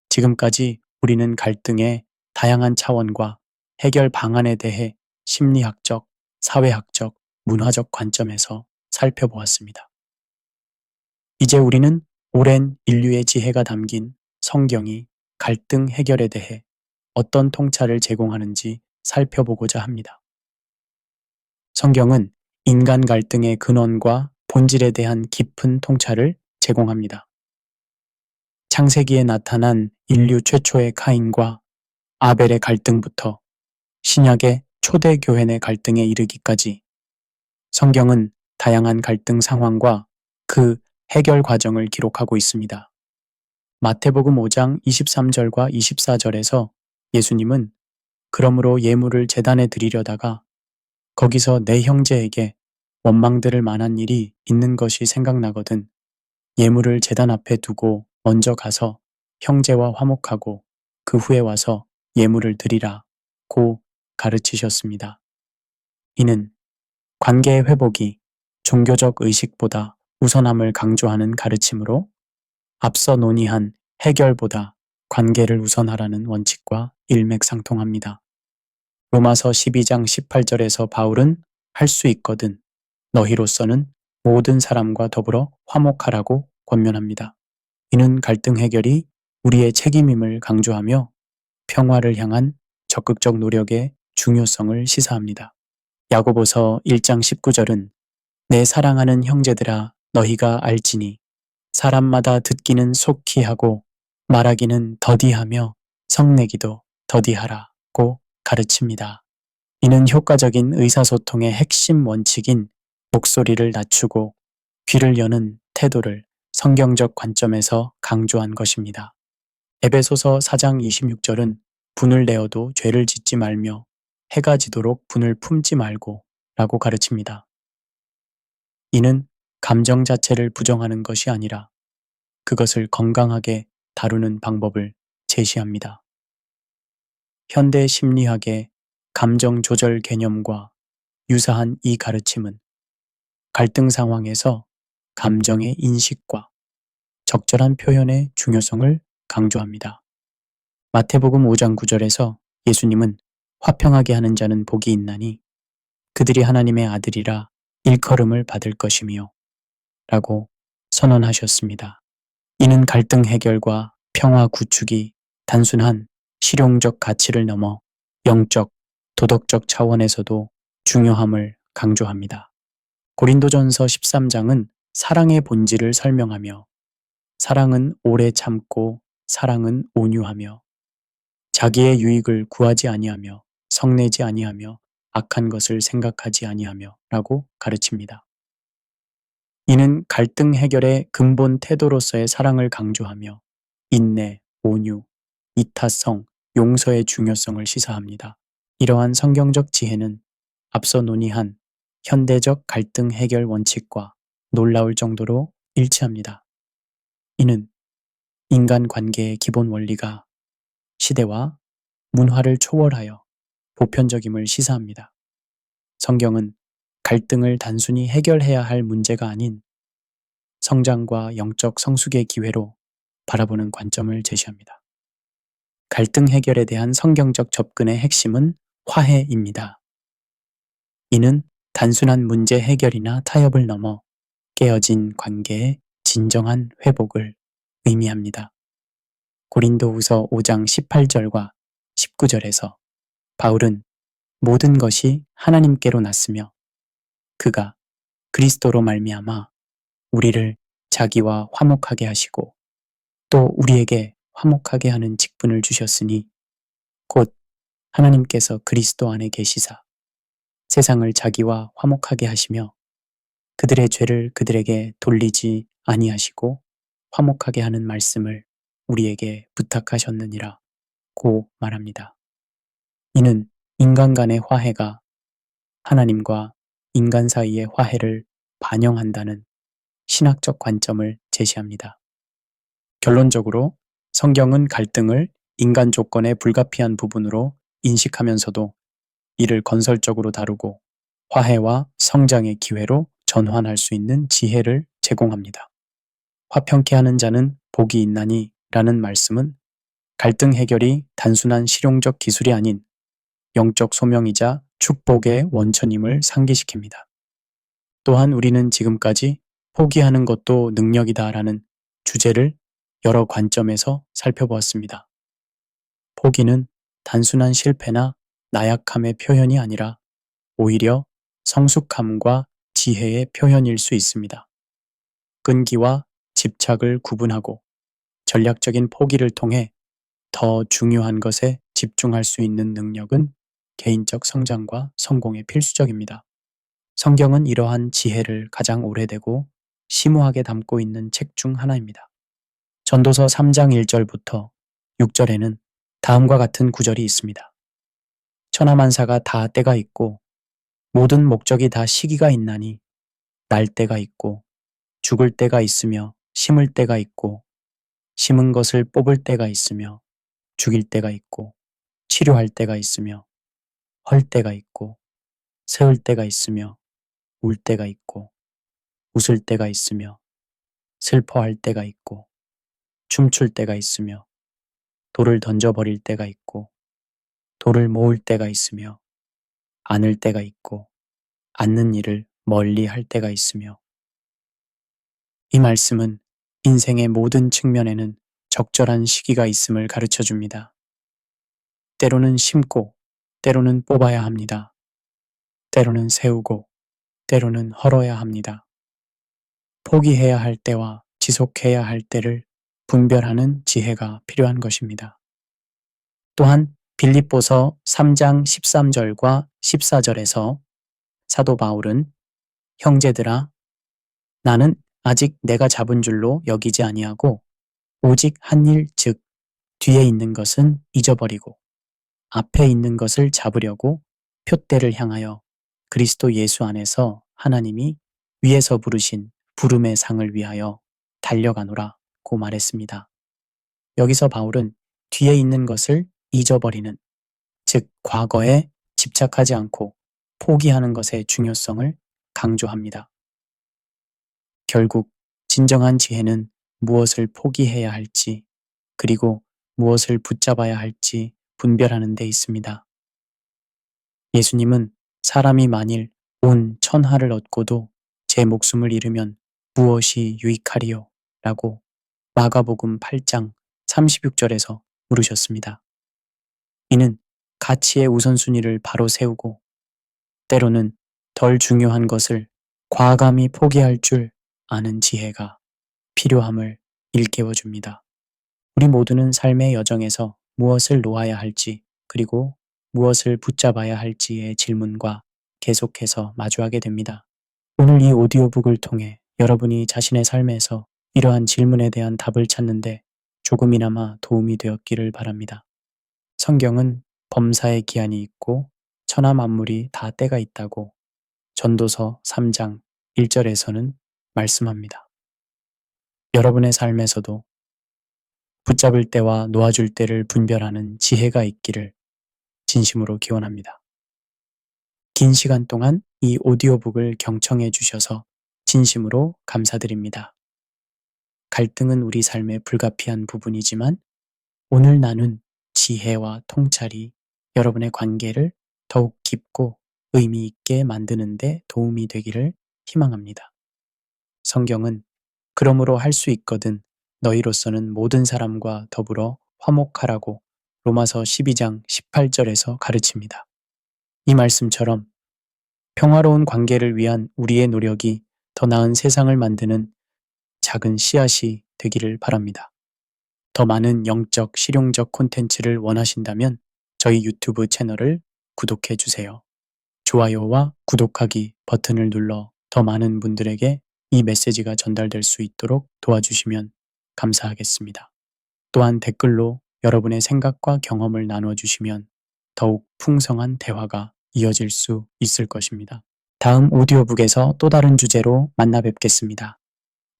지금까지 우리는 갈등의 다양한 차원과 해결 방안에 대해 심리학적, 사회학적, 문화적 관점에서 살펴보았습니다. 이제 우리는 오랜 인류의 지혜가 담긴 성경이 갈등 해결에 대해 어떤 통찰을 제공하는지 살펴보고자 합니다. 성경은 인간 갈등의 근원과 본질에 대한 깊은 통찰을 제공합니다. 창세기에 나타난 인류 최초의 카인과 아벨의 갈등부터 신약의 초대 교회 내 갈등에 이르기까지 성경은 다양한 갈등 상황과 그 해결 과정을 기록하고 있습니다. 마태복음 5장 23절과 24절에서 예수님은 그러므로 예물을 제단에 드리려다가 거기서 내 형제에게 원망들을 만한 일이 있는 것이 생각나거든 예물을 제단 앞에 두고 먼저 가서 형제와 화목하고 그 후에 와서 예물을 드리라 고 가르치셨습니다. 이는 관계의 회복이 종교적 의식보다 우선함을 강조하는 가르침으로 앞서 논의한 해결보다 관계를 우선하라는 원칙과 일맥상통합니다. 로마서 12장 18절에서 바울은 할 수 있거든 너희로서는 모든 사람과 더불어 화목하라고 권면합니다. 이는 갈등 해결이 우리의 책임임을 강조하며 평화를 향한 적극적 노력의 중요성을 시사합니다. 야고보서 1장 19절은 내 사랑하는 형제들아 너희가 알지니 사람마다 듣기는 속히 하고 말하기는 더디하며 성내기도 더디하라고 가르칩니다. 이는 효과적인 의사소통의 핵심 원칙인 목소리를 낮추고 귀를 여는 태도를 성경적 관점에서 강조한 것입니다. 에베소서 4장 26절은 분을 내어도 죄를 짓지 말며 해가 지도록 분을 품지 말고 라고 가르칩니다. 이는 감정 자체를 부정하는 것이 아니라 그것을 건강하게 다루는 방법을 제시합니다. 현대 심리학의 감정 조절 개념과 유사한 이 가르침은 갈등 상황에서 감정의 인식과 적절한 표현의 중요성을 강조합니다. 마태복음 5장 9절에서 예수님은 화평하게 하는 자는 복이 있나니 그들이 하나님의 아들이라 일컬음을 받을 것이며 라고 선언하셨습니다. 이는 갈등 해결과 평화 구축이 단순한 실용적 가치를 넘어 영적, 도덕적 차원에서도 중요함을 강조합니다. 고린도전서 13장은 사랑의 본질을 설명하며 사랑은 오래 참고 사랑은 온유하며 자기의 유익을 구하지 아니하며 성내지 아니하며 악한 것을 생각하지 아니하며 라고 가르칩니다. 이는 갈등 해결의 근본 태도로서의 사랑을 강조하며 인내, 온유, 이타성, 용서의 중요성을 시사합니다. 이러한 성경적 지혜는 앞서 논의한 현대적 갈등 해결 원칙과 놀라울 정도로 일치합니다. 이는 인간관계의 기본 원리가 시대와 문화를 초월하여 보편적임을 시사합니다. 성경은 갈등을 단순히 해결해야 할 문제가 아닌 성장과 영적 성숙의 기회로 바라보는 관점을 제시합니다. 갈등 해결에 대한 성경적 접근의 핵심은 화해입니다. 이는 단순한 문제 해결이나 타협을 넘어 깨어진 관계의 진정한 회복을 의미합니다. 고린도후서 5장 18절과 19절에서 바울은 모든 것이 하나님께로 났으며 그가 그리스도로 말미암아 우리를 자기와 화목하게 하시고 또 우리에게 화목하게 하는 직분을 주셨으니 곧 하나님께서 그리스도 안에 계시사 세상을 자기와 화목하게 하시며 그들의 죄를 그들에게 돌리지 아니하시고 화목하게 하는 말씀을 우리에게 부탁하셨느니라 고 말합니다. 이는 인간 간의 화해가 하나님과 인간 사이의 화해를 반영한다는 신학적 관점을 제시합니다. 결론적으로 성경은 갈등을 인간 조건의 불가피한 부분으로 인식하면서도 이를 건설적으로 다루고 화해와 성장의 기회로 전환할 수 있는 지혜를 제공합니다. 화평케 하는 자는 복이 있나니 라는 말씀은 갈등 해결이 단순한 실용적 기술이 아닌 영적 소명이자 축복의 원천임을 상기시킵니다. 또한 우리는 지금까지 포기하는 것도 능력이다라는 주제를 여러 관점에서 살펴보았습니다. 포기는 단순한 실패나 나약함의 표현이 아니라 오히려 성숙함과 지혜의 표현일 수 있습니다. 끈기와 집착을 구분하고 전략적인 포기를 통해 더 중요한 것에 집중할 수 있는 능력은 개인적 성장과 성공에 필수적입니다. 성경은 이러한 지혜를 가장 오래되고 심오하게 담고 있는 책 중 하나입니다. 전도서 3장 1절부터 6절에는 다음과 같은 구절이 있습니다. 천하만사가 다 때가 있고 모든 목적이 다 시기가 있나니 날 때가 있고 죽을 때가 있으며 심을 때가 있고 심은 것을 뽑을 때가 있으며 죽일 때가 있고 치료할 때가 있으며 헐 때가 있고 세울 때가 있으며 울 때가 있고 웃을 때가 있으며 슬퍼할 때가 있고 춤출 때가 있으며 돌을 던져버릴 때가 있고 돌을 모을 때가 있으며 안을 때가 있고 앉는 일을 멀리 할 때가 있으며 이 말씀은 인생의 모든 측면에는 적절한 시기가 있음을 가르쳐 줍니다. 때로는 심고 때로는 뽑아야 합니다. 때로는 세우고 때로는 헐어야 합니다. 포기해야 할 때와 지속해야 할 때를 분별하는 지혜가 필요한 것입니다. 또한 빌립보서 3장 13절과 14절에서 사도 바울은 형제들아 나는 아직 내가 잡은 줄로 여기지 아니하고 오직 한 일 즉 뒤에 있는 것은 잊어버리고 앞에 있는 것을 잡으려고 표대를 향하여 그리스도 예수 안에서 하나님이 위에서 부르신 부름의 상을 위하여 달려가노라 고 말했습니다. 여기서 바울은 뒤에 있는 것을 잊어버리는, 즉 과거에 집착하지 않고 포기하는 것의 중요성을 강조합니다. 결국 진정한 지혜는 무엇을 포기해야 할지 그리고 무엇을 붙잡아야 할지 분별하는 데 있습니다. 예수님은 사람이 만일 온 천하를 얻고도 제 목숨을 잃으면 무엇이 유익하리요? 라고 마가복음 8장 36절에서 물으셨습니다. 이는 가치의 우선순위를 바로 세우고 때로는 덜 중요한 것을 과감히 포기할 줄 아는 지혜가 필요함을 일깨워 줍니다. 우리 모두는 삶의 여정에서 무엇을 놓아야 할지 그리고 무엇을 붙잡아야 할지의 질문과 계속해서 마주하게 됩니다. 오늘 이 오디오북을 통해 여러분이 자신의 삶에서 이러한 질문에 대한 답을 찾는데 조금이나마 도움이 되었기를 바랍니다. 성경은 범사에 기한이 있고 천하 만물이 다 때가 있다고 전도서 3장 1절에서는 말씀합니다. 여러분의 삶에서도 붙잡을 때와 놓아줄 때를 분별하는 지혜가 있기를 진심으로 기원합니다. 긴 시간 동안 이 오디오북을 경청해 주셔서 진심으로 감사드립니다. 갈등은 우리 삶의 불가피한 부분이지만 오늘 나눈 지혜와 통찰이 여러분의 관계를 더욱 깊고 의미 있게 만드는 데 도움이 되기를 희망합니다. 성경은 그러므로 할 수 있거든 너희로서는 모든 사람과 더불어 화목하라고 로마서 12장 18절에서 가르칩니다. 이 말씀처럼 평화로운 관계를 위한 우리의 노력이 더 나은 세상을 만드는 작은 씨앗이 되기를 바랍니다. 더 많은 영적, 실용적 콘텐츠를 원하신다면 저희 유튜브 채널을 구독해 주세요. 좋아요와 구독하기 버튼을 눌러 더 많은 분들에게 이 메시지가 전달될 수 있도록 도와주시면 감사하겠습니다. 또한 댓글로 여러분의 생각과 경험을 나눠주시면 더욱 풍성한 대화가 이어질 수 있을 것입니다. 다음 오디오북에서 또 다른 주제로 만나 뵙겠습니다.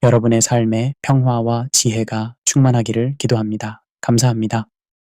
여러분의 삶에 평화와 지혜가 충만하기를 기도합니다. 감사합니다.